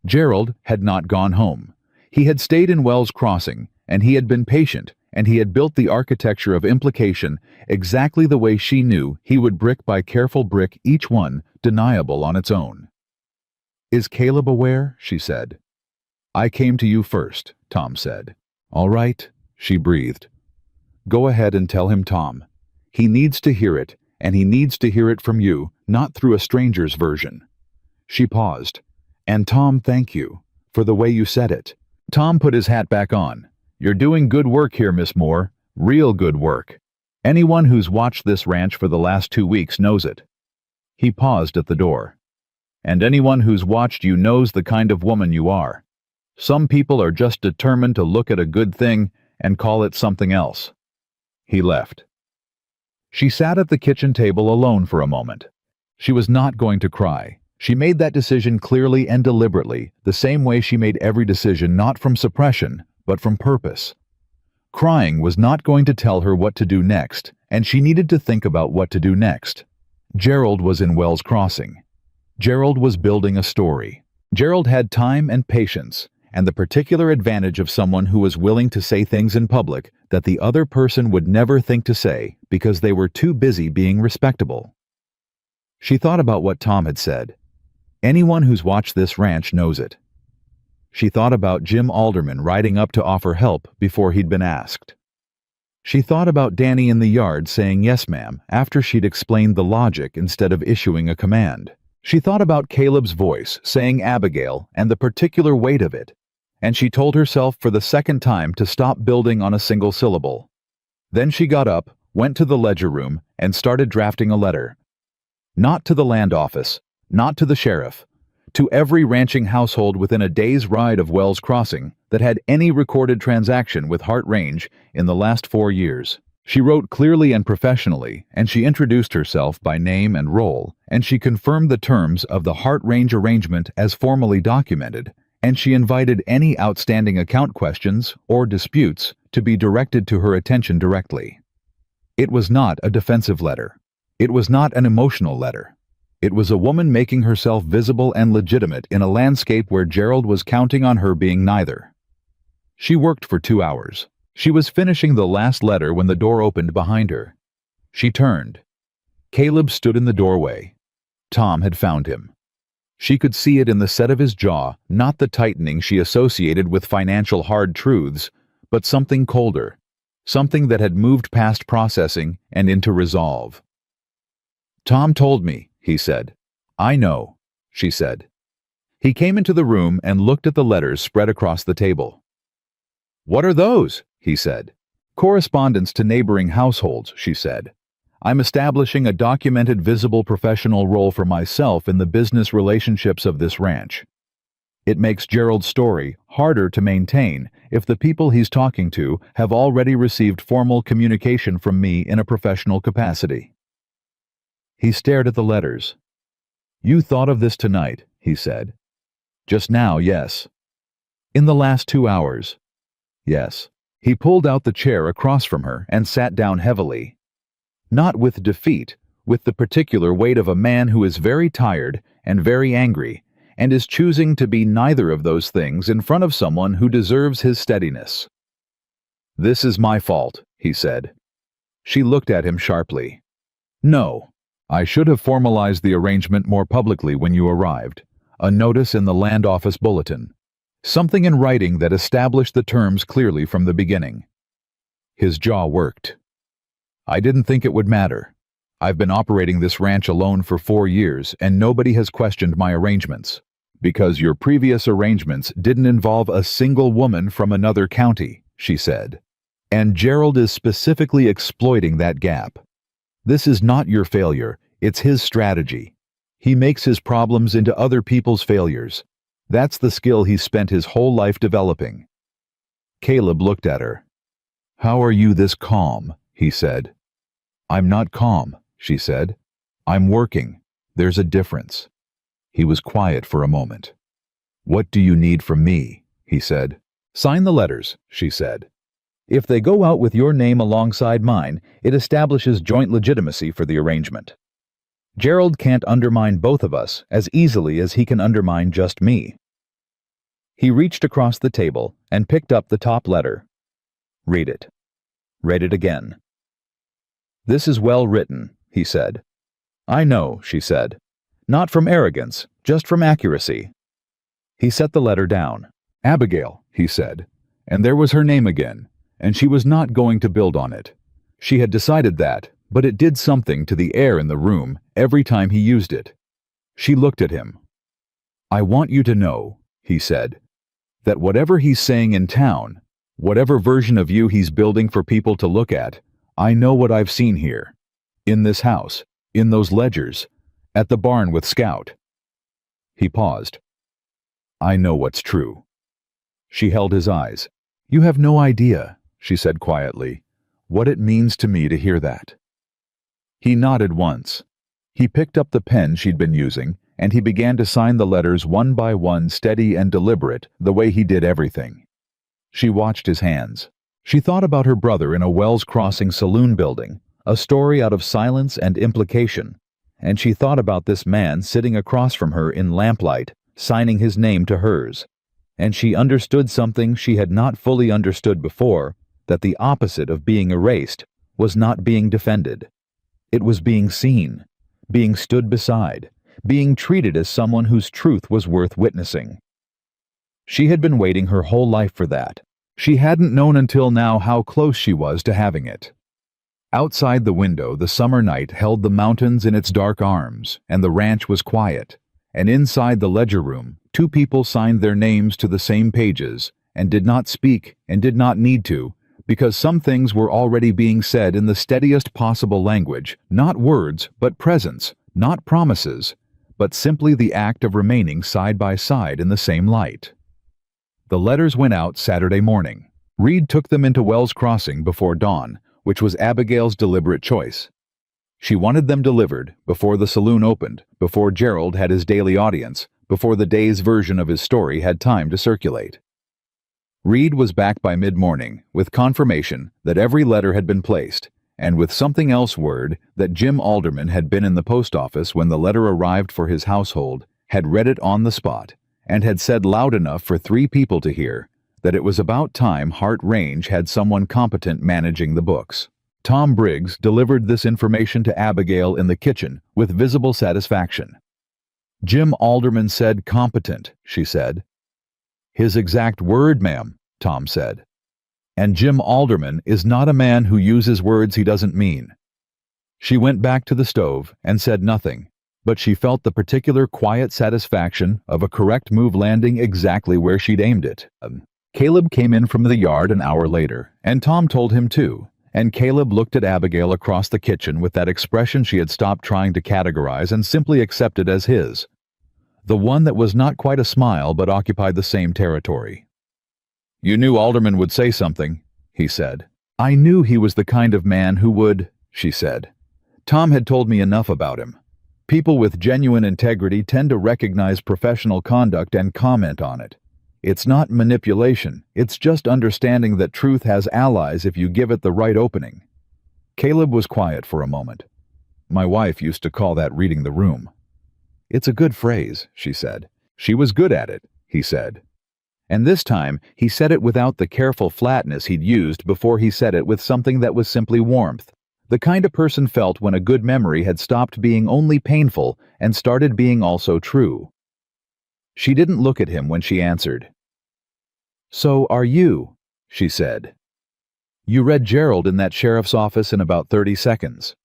Gerald had not gone home. He had stayed in Wells Crossing, and he had been patient, and he had built the architecture of implication exactly the way she knew he would, brick by careful brick, each one deniable on its own. "Is Caleb aware?" she said. "I came to you first," Tom said. "All right," she breathed. "Go ahead and tell him, Tom. He needs to hear it, and he needs to hear it from you, not through a stranger's version." She paused. "And Tom, thank you for the way you said it." Tom put his hat back on. "You're doing good work here, Miss Moore. Real good work. Anyone who's watched this ranch for the last 2 weeks knows it." He paused at the door. "And anyone who's watched you knows the kind of woman you are. Some people are just determined to look at a good thing and call it something else." He left. She sat at the kitchen table alone for a moment. She was not going to cry. She made that decision clearly and deliberately, the same way she made every decision, not from suppression, but from purpose. Crying was not going to tell her what to do next, and she needed to think about what to do next. Gerald was in Wells Crossing. Gerald was building a story. Gerald had time and patience, and the particular advantage of someone who was willing to say things in public that the other person would never think to say because they were too busy being respectable. She thought about what Tom had said. Anyone who's watched this ranch knows it. She thought about Jim Alderman riding up to offer help before he'd been asked. She thought about Danny in the yard saying yes ma'am after she'd explained the logic instead of issuing a command. She thought about Caleb's voice saying Abigail and the particular weight of it, and she told herself for the second time to stop building on a single syllable. Then she got up, went to the ledger room, and started drafting a letter. Not to the land office, not to the sheriff, to every ranching household within a day's ride of Wells Crossing that had any recorded transaction with Hart Range in the last 4 years. She wrote clearly and professionally, and she introduced herself by name and role, and she confirmed the terms of the Hart Range arrangement as formally documented, and she invited any outstanding account questions or disputes to be directed to her attention directly. It was not a defensive letter. It was not an emotional letter. It was a woman making herself visible and legitimate in a landscape where Gerald was counting on her being neither. She worked for 2 hours. She was finishing the last letter when the door opened behind her. She turned. Caleb stood in the doorway. Tom had found him. She could see it in the set of his jaw, not the tightening she associated with financial hard truths, but something colder, something that had moved past processing and into resolve. "Tom told me," he said. "I know," she said. He came into the room and looked at the letters spread across the table. "What are those?" he said. "Correspondence to neighboring households," she said. "I'm establishing a documented, visible professional role for myself in the business relationships of this ranch. It makes Gerald's story harder to maintain if the people he's talking to have already received formal communication from me in a professional capacity." He stared at the letters. "You thought of this tonight," he said. "Just now, yes." "In the last 2 hours." "Yes." He pulled out the chair across from her and sat down heavily. Not with defeat, with the particular weight of a man who is very tired and very angry, and is choosing to be neither of those things in front of someone who deserves his steadiness. "This is my fault," he said. She looked at him sharply. "No. I should have formalized the arrangement more publicly when you arrived. A notice in the land office bulletin. Something in writing that established the terms clearly from the beginning." His jaw worked. "I didn't think it would matter. I've been operating this ranch alone for 4 years, and nobody has questioned my arrangements. Because your previous arrangements didn't involve a single woman from another county," she said. "And Gerald is specifically exploiting that gap. This is not your failure, it's his strategy. He makes his problems into other people's failures. That's the skill he's spent his whole life developing." Caleb looked at her. "How are you this calm?" he said. "I'm not calm," she said. "I'm working. There's a difference." He was quiet for a moment. "What do you need from me?" he said. "Sign the letters," she said. "If they go out with your name alongside mine, it establishes joint legitimacy for the arrangement. Gerald can't undermine both of us as easily as he can undermine just me." He reached across the table and picked up the top letter. "Read it." Read it again. "This is well written," he said. "I know," she said. "Not from arrogance, just from accuracy." He set the letter down. "Abigail," he said. And there was her name again, and she was not going to build on it. She had decided that, but it did something to the air in the room every time he used it. She looked at him. "I want you to know," he said, "that whatever he's saying in town, whatever version of you he's building for people to look at, I know what I've seen here. In this house, in those ledgers, at the barn with Scout." He paused. "I know what's true." She held his eyes. "You have no idea," she said quietly, "what it means to me to hear that." He nodded once. He picked up the pen she'd been using, and he began to sign the letters one by one, steady and deliberate, the way he did everything. She watched his hands. She thought about her brother in a Wells Crossing saloon building, a story out of silence and implication, and she thought about this man sitting across from her in lamplight, signing his name to hers, and she understood something she had not fully understood before, that the opposite of being erased was not being defended. It was being seen, being stood beside, being treated as someone whose truth was worth witnessing. She had been waiting her whole life for that. She hadn't known until now how close she was to having it. Outside the window, the summer night held the mountains in its dark arms, and the ranch was quiet. And inside the ledger room, 2 people signed their names to the same pages, and did not speak and did not need to, because some things were already being said in the steadiest possible language, not words, but presence, not promises, but simply the act of remaining side by side in the same light. The letters went out Saturday morning. Reed took them into Wells Crossing before dawn, which was Abigail's deliberate choice. She wanted them delivered before the saloon opened, before Gerald had his daily audience, before the day's version of his story had time to circulate. Reed was back by mid-morning, with confirmation that every letter had been placed, and with something else word that Jim Alderman had been in the post office when the letter arrived for his household, had read it on the spot, and had said loud enough for 3 people to hear that it was about time Hart Range had someone competent managing the books. Tom Briggs delivered this information to Abigail in the kitchen with visible satisfaction. "Jim Alderman said competent," she said. "His exact word, ma'am," Tom said. "And Jim Alderman is not a man who uses words he doesn't mean." She went back to the stove and said nothing, but she felt the particular quiet satisfaction of a correct move landing exactly where she'd aimed it. Caleb came in from the yard an hour later, and Tom told him too, and Caleb looked at Abigail across the kitchen with that expression she had stopped trying to categorize and simply accepted as his. The one that was not quite a smile but occupied the same territory. "You knew Alderman would say something," he said. "I knew he was the kind of man who would," she said. "Tom had told me enough about him. People with genuine integrity tend to recognize professional conduct and comment on it. It's not manipulation, it's just understanding that truth has allies if you give it the right opening." Caleb was quiet for a moment. "My wife used to call that reading the room." "It's a good phrase," she said. "She was good at it," he said. And this time, he said it without the careful flatness he'd used before. He said it with something that was simply warmth, the kind a person felt when a good memory had stopped being only painful and started being also true. She didn't look at him when she answered. "So are you," she said. "You read Gerald in that sheriff's office in about 30 seconds.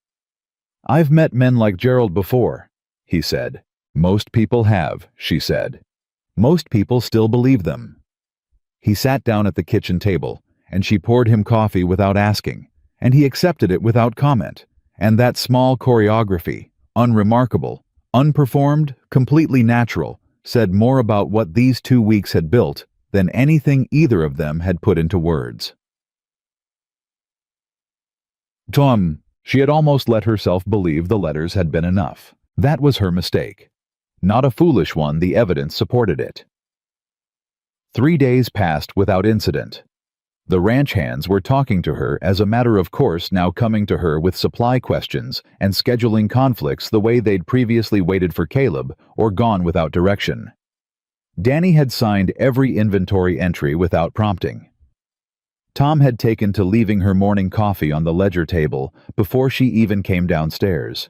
"I've met men like Gerald before," he said. "Most people have," she said. "Most people still believe them." He sat down at the kitchen table, and she poured him coffee without asking, and he accepted it without comment. And that small choreography, unremarkable, unperformed, completely natural, said more about what these 2 weeks had built than anything either of them had put into words. Tom, she had almost let herself believe the letters had been enough. That was her mistake. Not a foolish one, the evidence supported it. 3 days passed without incident. The ranch hands were talking to her as a matter of course, now coming to her with supply questions and scheduling conflicts the way they'd previously waited for Caleb or gone without direction. Danny had signed every inventory entry without prompting. Tom had taken to leaving her morning coffee on the ledger table before she even came downstairs.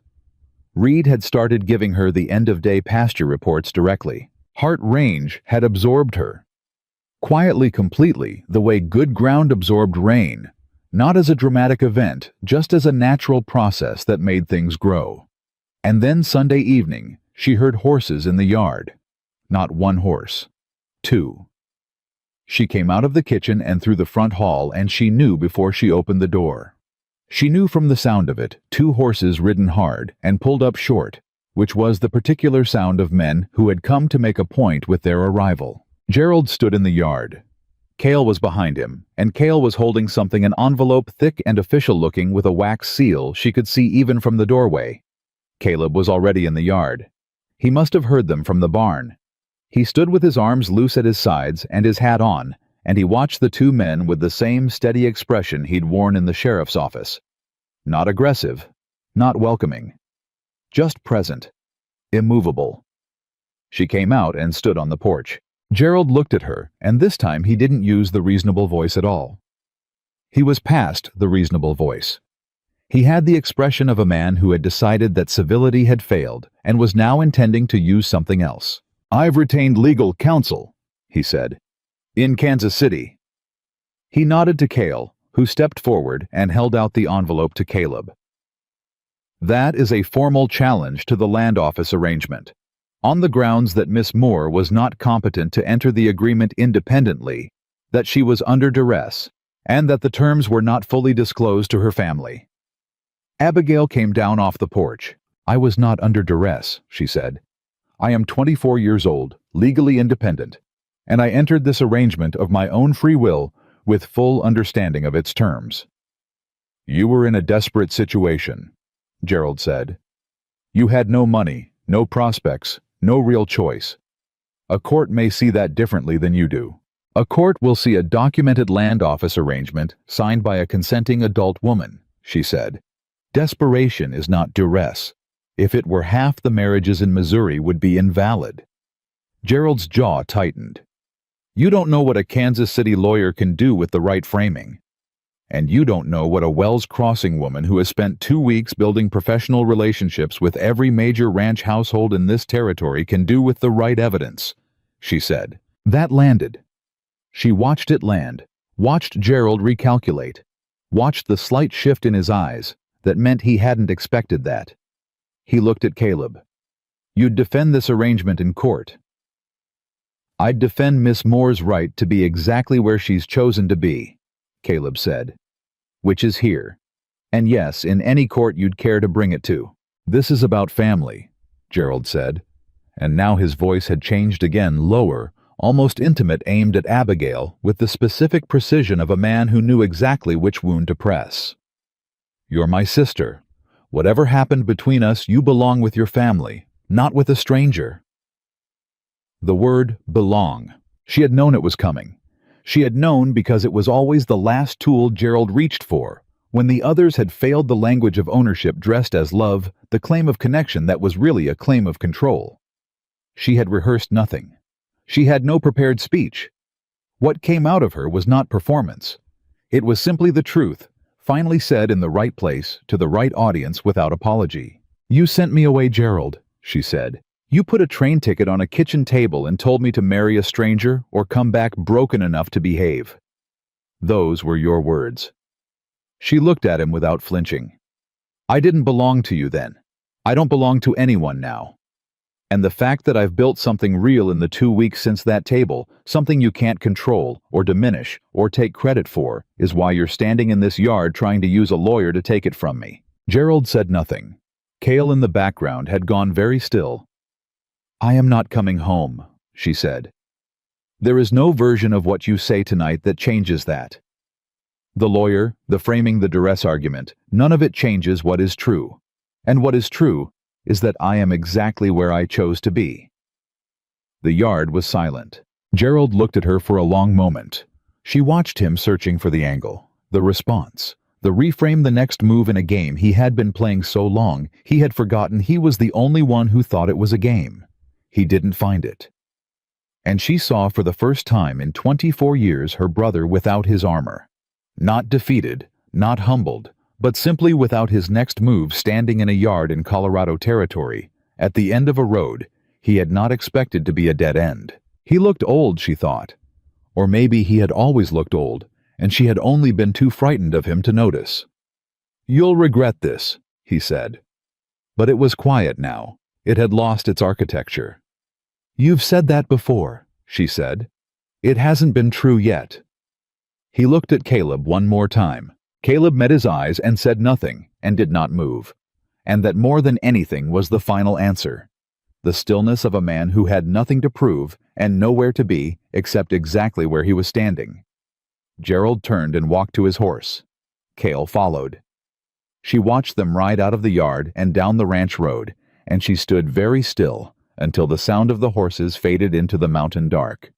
Reed had started giving her the end-of-day pasture reports directly. Heart Range had absorbed her. Quietly, completely, the way good ground absorbed rain, not as a dramatic event, just as a natural process that made things grow. And then Sunday evening, she heard horses in the yard. Not one horse. 2. She came out of the kitchen and through the front hall, and she knew before she opened the door. She knew from the sound of it, 2 horses ridden hard and pulled up short, which was the particular sound of men who had come to make a point with their arrival. Gerald stood in the yard. Cale was behind him, and Cale was holding something, an envelope thick and official-looking with a wax seal she could see even from the doorway. Caleb was already in the yard. He must have heard them from the barn. He stood with his arms loose at his sides and his hat on, and he watched the 2 men with the same steady expression he'd worn in the sheriff's office. Not aggressive, not welcoming. Just present, immovable. She came out and stood on the porch. Gerald looked at her, and this time he didn't use the reasonable voice at all. He was past the reasonable voice. He had the expression of a man who had decided that civility had failed and was now intending to use something else. "I've retained legal counsel," he said, "in Kansas City." He nodded to Cale, who stepped forward and held out the envelope to Caleb. "That is a formal challenge to the land office arrangement, on the grounds that Miss Moore was not competent to enter the agreement independently, that she was under duress, and that the terms were not fully disclosed to her family." Abigail came down off the porch. "I was not under duress," she said. "I am 24 years old, legally independent, and I entered this arrangement of my own free will with full understanding of its terms." "You were in a desperate situation," Gerald said. "You had no money, no prospects, no real choice. A court may see that differently than you do. A court will see a documented land office arrangement signed by a consenting adult woman," she said. "Desperation is not duress. If it were, half the marriages in Missouri would be invalid." Gerald's jaw tightened. "You don't know what a Kansas City lawyer can do with the right framing. And you don't know what a Wells Crossing woman who has spent 2 weeks building professional relationships with every major ranch household in this territory can do with the right evidence," she said. That landed. She watched it land, watched Gerald recalculate, watched the slight shift in his eyes that meant he hadn't expected that. He looked at Caleb. "You'd defend this arrangement in court." "I'd defend Miss Moore's right to be exactly where she's chosen to be," Caleb said, "which is here. And yes, in any court you'd care to bring it to." "This is about family," Gerald said, and now his voice had changed again, lower, almost intimate, aimed at Abigail with the specific precision of a man who knew exactly which wound to press. "You're my sister. Whatever happened between us, you belong with your family, not with a stranger." The word belong. She had known it was coming. She had known because it was always the last tool Gerald reached for, when the others had failed the language of ownership dressed as love, the claim of connection that was really a claim of control. She had rehearsed nothing. She had no prepared speech. What came out of her was not performance. It was simply the truth, finally said in the right place to the right audience without apology. "You sent me away, Gerald," she said. "You put a train ticket on a kitchen table and told me to marry a stranger or come back broken enough to behave. Those were your words." She looked at him without flinching. "I didn't belong to you then. I don't belong to anyone now. And the fact that I've built something real in the 2 weeks since that table, something you can't control or diminish or take credit for, is why you're standing in this yard trying to use a lawyer to take it from me." Gerald said nothing. Cale in the background had gone very still. "I am not coming home," she said. "There is no version of what you say tonight that changes that. The lawyer, the framing the duress argument, none of it changes what is true. And what is true is that I am exactly where I chose to be." The yard was silent. Gerald looked at her for a long moment. She watched him searching for the angle, the response, the reframe, the next move in a game he had been playing so long he had forgotten he was the only one who thought it was a game. He didn't find it. And she saw for the first time in 24 years her brother without his armor. Not defeated, not humbled, but simply without his next move, standing in a yard in Colorado territory, at the end of a road he had not expected to be a dead end. He looked old, she thought. Or maybe he had always looked old, and she had only been too frightened of him to notice. "You'll regret this," he said. But it was quiet now. It had lost its architecture. "You've said that before," she said. "It hasn't been true yet." He looked at Caleb one more time. Caleb met his eyes and said nothing, and did not move. And that more than anything was the final answer. The stillness of a man who had nothing to prove and nowhere to be except exactly where he was standing. Gerald turned and walked to his horse. Cale followed. She watched them ride out of the yard and down the ranch road, and she stood very still until the sound of the horses faded into the mountain dark.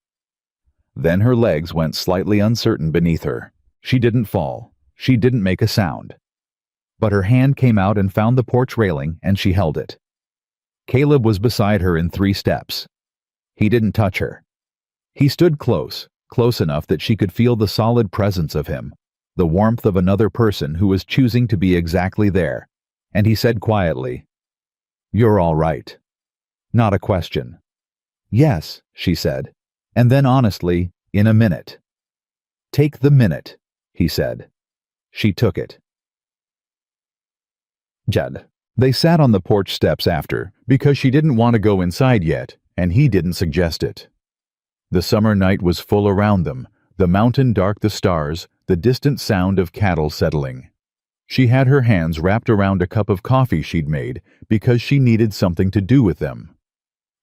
Then her legs went slightly uncertain beneath her. She didn't fall. She didn't make a sound. But her hand came out and found the porch railing, and she held it. Caleb was beside her in 3 steps. He didn't touch her. He stood close enough that she could feel the solid presence of him, the warmth of another person who was choosing to be exactly there, and he said quietly, "You're all right." Not a question. "Yes," she said, and then honestly, "In a minute." "Take the minute," he said. She took it. Jed. They sat on the porch steps after, because she didn't want to go inside yet, and he didn't suggest it. The summer night was full around them, the mountain dark, the stars, the distant sound of cattle settling. She had her hands wrapped around a cup of coffee she'd made because she needed something to do with them.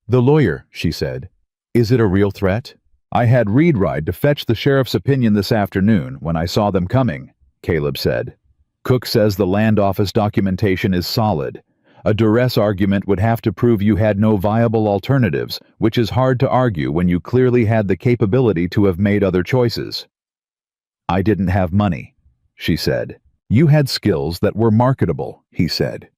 "The lawyer," she said. "Is it a real threat?" "I had Reed ride to fetch the sheriff's opinion this afternoon when I saw them coming," Caleb said. "Cook says the land office documentation is solid. A duress argument would have to prove you had no viable alternatives, which is hard to argue when you clearly had the capability to have made other choices." "I didn't have money," she said. "You had skills that were marketable," he said.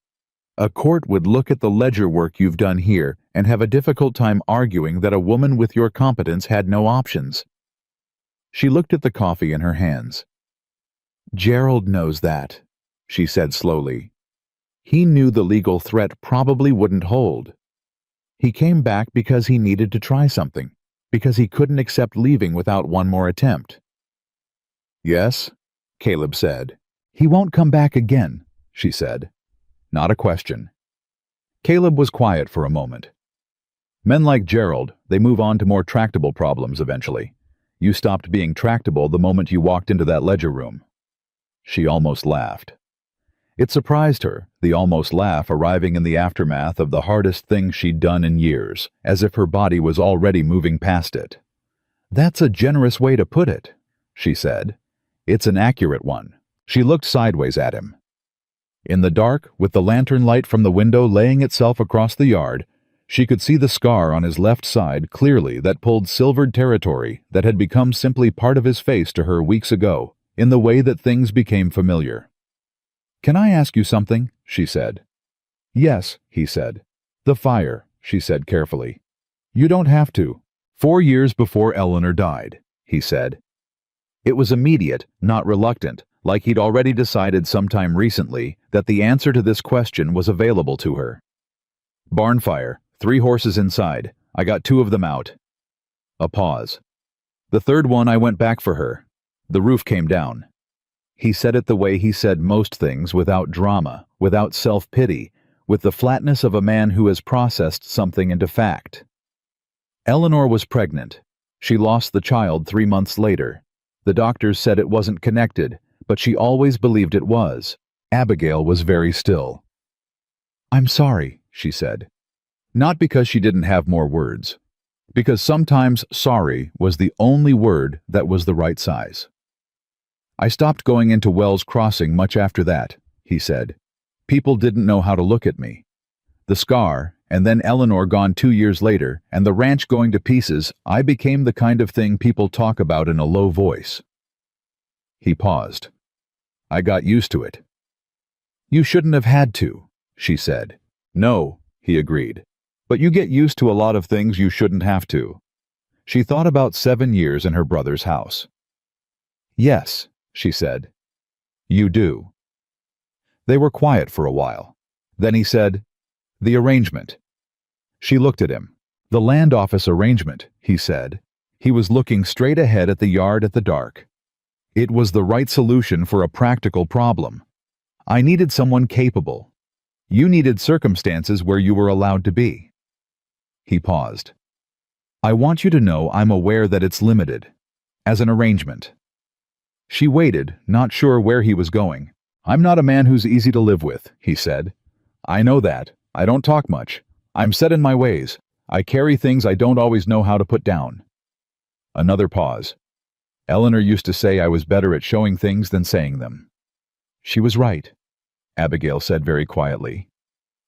"A court would look at the ledger work you've done here and have a difficult time arguing that a woman with your competence had no options." She looked at the coffee in her hands. "Gerald knows that," she said slowly. "He knew the legal threat probably wouldn't hold. He came back because he needed to try something, because he couldn't accept leaving without one more attempt." "Yes," Caleb said. "He won't come back again," she said. Not a question. Caleb was quiet for a moment. Men like Gerald, they move on to more tractable problems eventually. You stopped being tractable the moment you walked into that ledger room. She almost laughed. It surprised her, the almost laugh arriving in the aftermath of the hardest thing she'd done in years, as if her body was already moving past it. "That's a generous way to put it," she said. "It's an accurate one." She looked sideways at him. In the dark, with the lantern light from the window laying itself across the yard, she could see the scar on his left side clearly that pulled silvered territory that had become simply part of his face to her weeks ago, in the way that things became familiar. "Can I ask you something?" she said. "Yes," he said. "The fire," she said carefully. "You don't have to. 4 years before Eleanor died, he said. It was immediate, not reluctant, like he'd already decided sometime recently that the answer to this question was available to her. Barn fire, 3 horses inside. I got 2 of them out. A pause. The third one I went back for her. The roof came down. He said it the way he said most things, without drama, without self-pity, with the flatness of a man who has processed something into fact. Eleanor was pregnant. She lost the child 3 months later. The doctors said it wasn't connected, but she always believed it was. Abigail was very still. "I'm sorry," she said. Not because she didn't have more words. Because sometimes sorry was the only word that was the right size. "I stopped going into Wells Crossing much after that," he said. "People didn't know how to look at me. The scar, and then Eleanor gone 2 years later, and the ranch going to pieces, I became the kind of thing people talk about in a low voice." He paused. "I got used to it." "You shouldn't have had to," she said. "No," he agreed. "But you get used to a lot of things you shouldn't have to." She thought about 7 years in her brother's house. "Yes," she said. "You do." They were quiet for a while. Then he said, "The arrangement." She looked at him. "The land office arrangement," he said. He was looking straight ahead at the yard at the dark. "It was the right solution for a practical problem. I needed someone capable. You needed circumstances where you were allowed to be." He paused. "I want you to know I'm aware that it's limited. As an arrangement." She waited, not sure where he was going. "I'm not a man who's easy to live with," he said. "I know that. I don't talk much. I'm set in my ways. I carry things I don't always know how to put down." Another pause. "Eleanor used to say I was better at showing things than saying them." "She was right," Abigail said very quietly.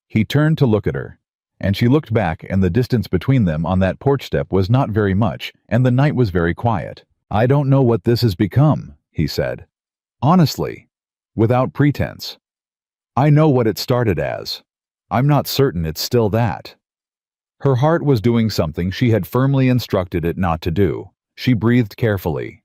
He turned to look at her, and she looked back, and the distance between them on that porch step was not very much, and the night was very quiet. "I don't know what this has become," he said. "Honestly, without pretense. I know what it started as. I'm not certain it's still that." Her heart was doing something she had firmly instructed it not to do. She breathed carefully.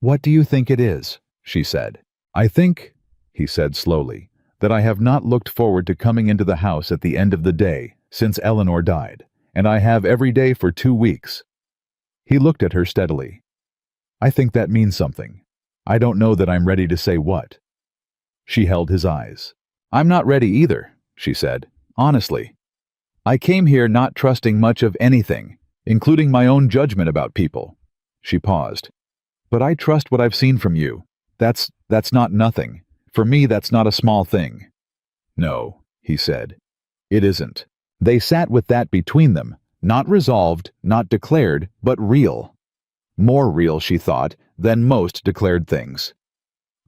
"What do you think it is?" she said. "I think," he said slowly, "that I have not looked forward to coming into the house at the end of the day since Eleanor died, and I have every day for 2 weeks." He looked at her steadily. "I think that means something. I don't know that I'm ready to say what." She held his eyes. "I'm not ready either," she said, "honestly. I came here not trusting much of anything, including my own judgment about people." She paused. "But I trust what I've seen from you. That's not nothing. For me, that's not a small thing." "No," he said. "It isn't." They sat with that between them, not resolved, not declared, but real. More real, she thought, than most declared things.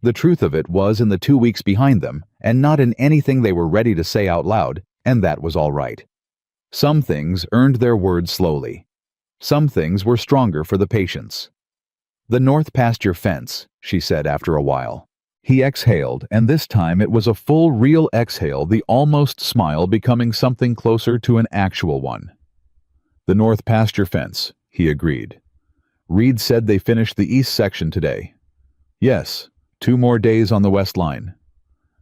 The truth of it was in the 2 weeks behind them, and not in anything they were ready to say out loud, and that was all right. Some things earned their words slowly. Some things were stronger for the patience. "The north pasture fence," she said after a while. He exhaled, and this time it was a full, real exhale, the almost smile becoming something closer to an actual one. "The north pasture fence," he agreed. "Reed said they finished the east section today." "Yes, 2 more days on the west line.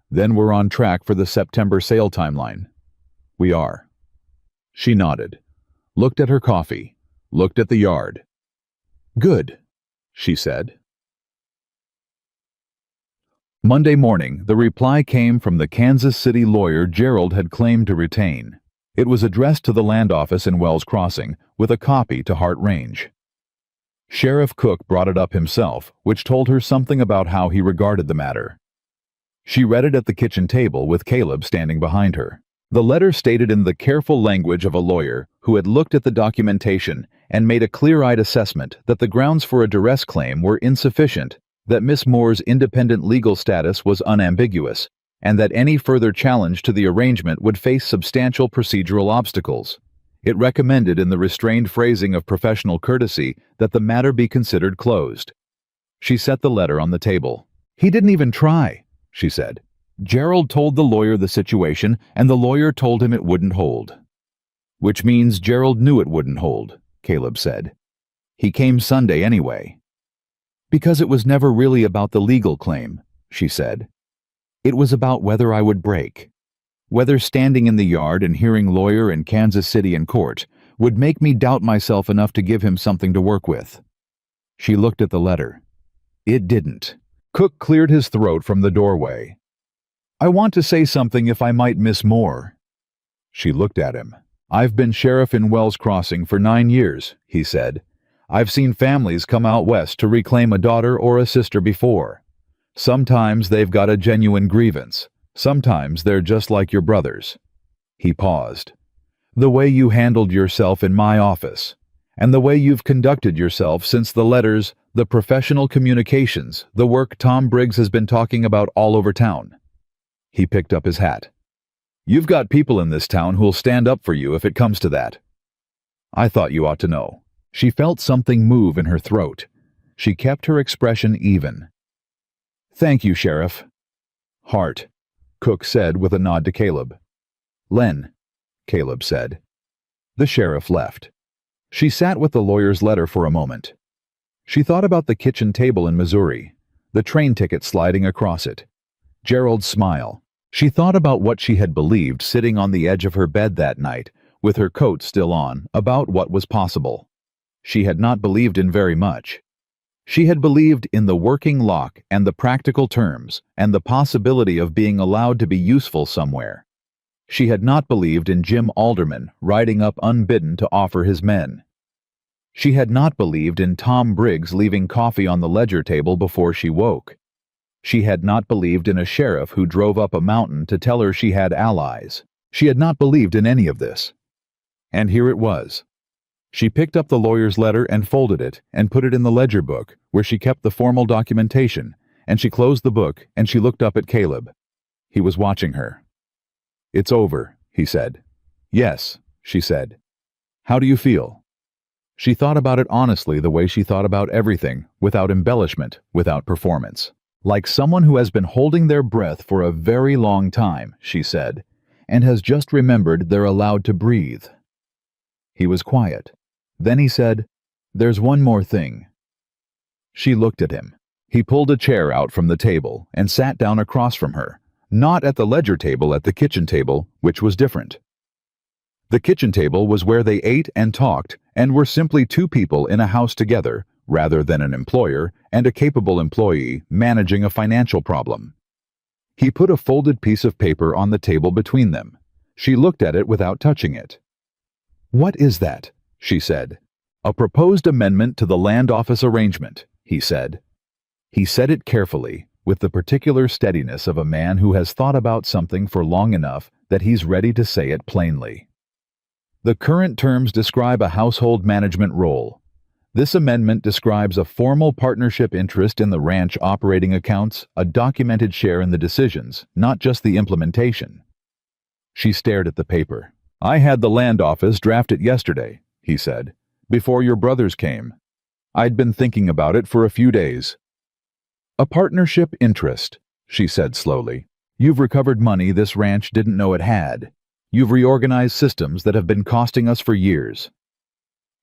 Then we're on track for the September sale timeline." "We are." She nodded, looked at her coffee, looked at the yard. "Good," she said. Monday morning, the reply came from the Kansas City lawyer Gerald had claimed to retain. It was addressed to the land office in Wells Crossing, with a copy to Hart Range. Sheriff Cook brought it up himself, which told her something about how he regarded the matter. She read it at the kitchen table with Caleb standing behind her. The letter stated in the careful language of a lawyer who had looked at the documentation and made a clear-eyed assessment that the grounds for a duress claim were insufficient, that Miss Moore's independent legal status was unambiguous, and that any further challenge to the arrangement would face substantial procedural obstacles. It recommended in the restrained phrasing of professional courtesy that the matter be considered closed. She set the letter on the table. "He didn't even try," she said. "Gerald told the lawyer the situation, and the lawyer told him it wouldn't hold." "Which means Gerald knew it wouldn't hold," Caleb said. He came Sunday anyway. Because it was never really about the legal claim, she said. It was about whether I would break. Whether standing in the yard and hearing lawyer in Kansas City in court would make me doubt myself enough to give him something to work with. She looked at the letter. It didn't. Cook cleared his throat from the doorway. I want to say something if I might, Miss Moore. She looked at him. I've been sheriff in Wells Crossing for 9 years, he said. I've seen families come out west to reclaim a daughter or a sister before. Sometimes they've got a genuine grievance. Sometimes they're just like your brothers. He paused. The way you handled yourself in my office, and the way you've conducted yourself since the letters, the professional communications, the work Tom Briggs has been talking about all over town. He picked up his hat. You've got people in this town who'll stand up for you if it comes to that. I thought you ought to know. She felt something move in her throat. She kept her expression even. Thank you, Sheriff. Hart, Cook said with a nod to Caleb. Len, Caleb said. The sheriff left. She sat with the lawyer's letter for a moment. She thought about the kitchen table in Missouri, the train ticket sliding across it, Gerald's smile. She thought about what she had believed sitting on the edge of her bed that night, with her coat still on, about what was possible. She had not believed in very much. She had believed in the working lock and the practical terms and the possibility of being allowed to be useful somewhere. She had not believed in Jim Alderman riding up unbidden to offer his men. She had not believed in Tom Briggs leaving coffee on the ledger table before she woke. She had not believed in a sheriff who drove up a mountain to tell her she had allies. She had not believed in any of this. And here it was. She picked up the lawyer's letter and folded it and put it in the ledger book, where she kept the formal documentation, and she closed the book and she looked up at Caleb. He was watching her. It's over, he said. Yes, she said. How do you feel? She thought about it honestly, the way she thought about everything, without embellishment, without performance. Like someone who has been holding their breath for a very long time, she said, and has just remembered they're allowed to breathe. He was quiet. Then he said, There's one more thing. She looked at him. He pulled a chair out from the table and sat down across from her, not at the ledger table, at the kitchen table, which was different. The kitchen table was where they ate and talked and were simply two people in a house together, rather than an employer and a capable employee managing a financial problem. He put a folded piece of paper on the table between them. She looked at it without touching it. What is that? She said. A proposed amendment to the land office arrangement, he said. He said it carefully, with the particular steadiness of a man who has thought about something for long enough that he's ready to say it plainly. The current terms describe a household management role. This amendment describes a formal partnership interest in the ranch operating accounts, a documented share in the decisions, not just the implementation. She stared at the paper. I had the land office draft it yesterday, he said, before your brothers came. I'd been thinking about it for a few days. A partnership interest, she said slowly. You've recovered money this ranch didn't know it had. You've reorganized systems that have been costing us for years.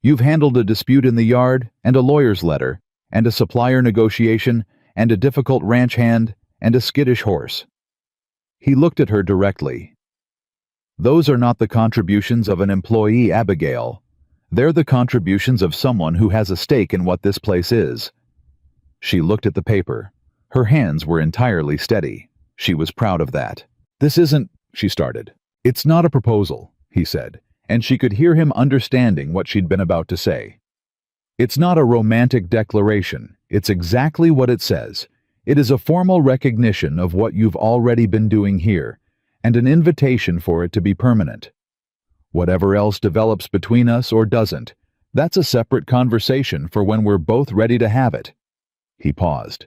You've handled a dispute in the yard, and a lawyer's letter, and a supplier negotiation, and a difficult ranch hand, and a skittish horse. He looked at her directly. Those are not the contributions of an employee, Abigail. They're the contributions of someone who has a stake in what this place is. She looked at the paper. Her hands were entirely steady. She was proud of that. This isn't, she started. It's not a proposal, he said, and she could hear him understanding what she'd been about to say. It's not a romantic declaration. It's exactly what it says. It is a formal recognition of what you've already been doing here, and an invitation for it to be permanent. Whatever else develops between us or doesn't, that's a separate conversation for when we're both ready to have it. He paused.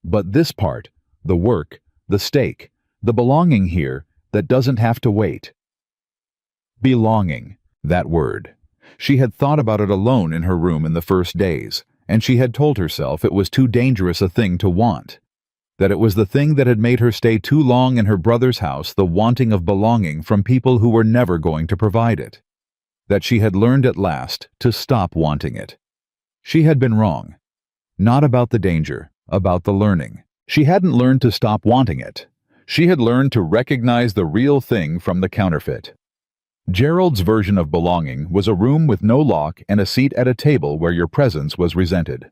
But this part, the work, the stake, the belonging here, that doesn't have to wait. Belonging, that word. She had thought about it alone in her room in the first days, and she had told herself it was too dangerous a thing to want. That it was the thing that had made her stay too long in her brother's house, the wanting of belonging from people who were never going to provide it. That she had learned at last to stop wanting it. She had been wrong. Not about the danger, about the learning. She hadn't learned to stop wanting it. She had learned to recognize the real thing from the counterfeit. Gerald's version of belonging was a room with no lock and a seat at a table where your presence was resented.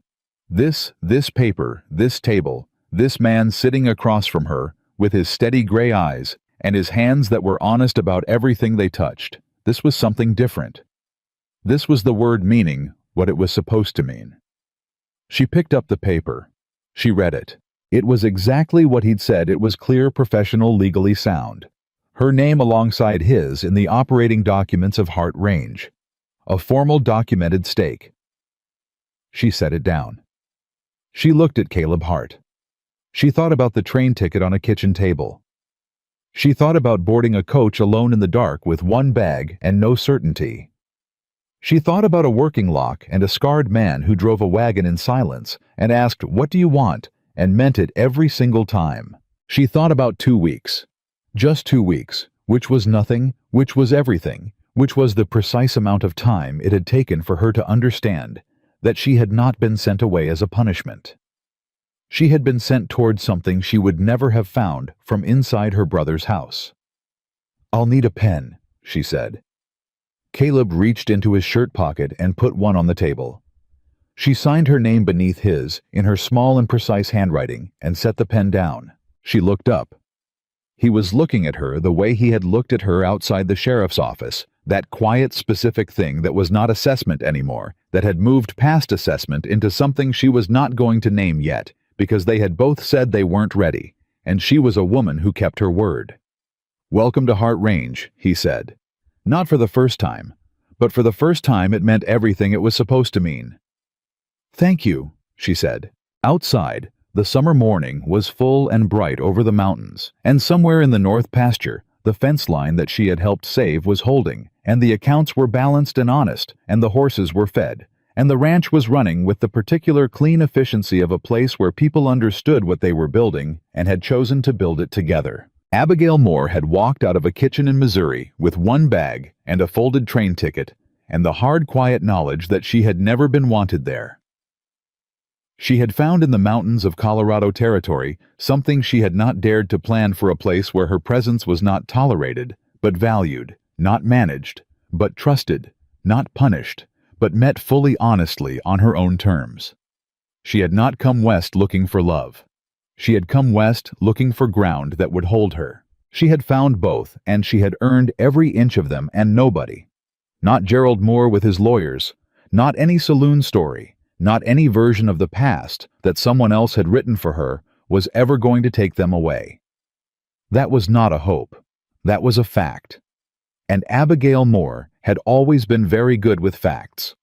This paper, this table, this man sitting across from her, with his steady gray eyes, and his hands that were honest about everything they touched, this was something different. This was the word meaning what it was supposed to mean. She picked up the paper. She read it. It was exactly what he'd said. It was clear, professional, legally sound. Her name alongside his in the operating documents of Hart Range. A formal documented stake. She set it down. She looked at Caleb Hart. She thought about the train ticket on a kitchen table. She thought about boarding a coach alone in the dark with one bag and no certainty. She thought about a working lock and a scarred man who drove a wagon in silence and asked, "What do you want?" and meant it every single time. She thought about 2 weeks. Just 2 weeks, which was nothing, which was everything, which was the precise amount of time it had taken for her to understand that she had not been sent away as a punishment. She had been sent towards something she would never have found from inside her brother's house. "I'll need a pen," she said. Caleb reached into his shirt pocket and put one on the table. She signed her name beneath his, in her small and precise handwriting, and set the pen down. She looked up. He was looking at her the way he had looked at her outside the sheriff's office, that quiet, specific thing that was not assessment anymore, that had moved past assessment into something she was not going to name yet, because they had both said they weren't ready, and she was a woman who kept her word. "Welcome to Hart Range," he said. Not for the first time, but for the first time it meant everything it was supposed to mean. "Thank you," she said. Outside, the summer morning was full and bright over the mountains, and somewhere in the north pasture, the fence line that she had helped save was holding, and the accounts were balanced and honest, and the horses were fed, and the ranch was running with the particular clean efficiency of a place where people understood what they were building and had chosen to build it together. Abigail Moore had walked out of a kitchen in Missouri with one bag and a folded train ticket, and the hard, quiet knowledge that she had never been wanted there. She had found in the mountains of Colorado Territory something she had not dared to plan for a place where her presence was not tolerated, but valued, not managed, but trusted, not punished, but met fully honestly on her own terms. She had not come west looking for love. She had come west looking for ground that would hold her. She had found both, and she had earned every inch of them, and nobody, not Gerald Moore with his lawyers, not any saloon story, not any version of the past that someone else had written for her, was ever going to take them away. That was not a hope. That was a fact. And Abigail Moore had always been very good with facts.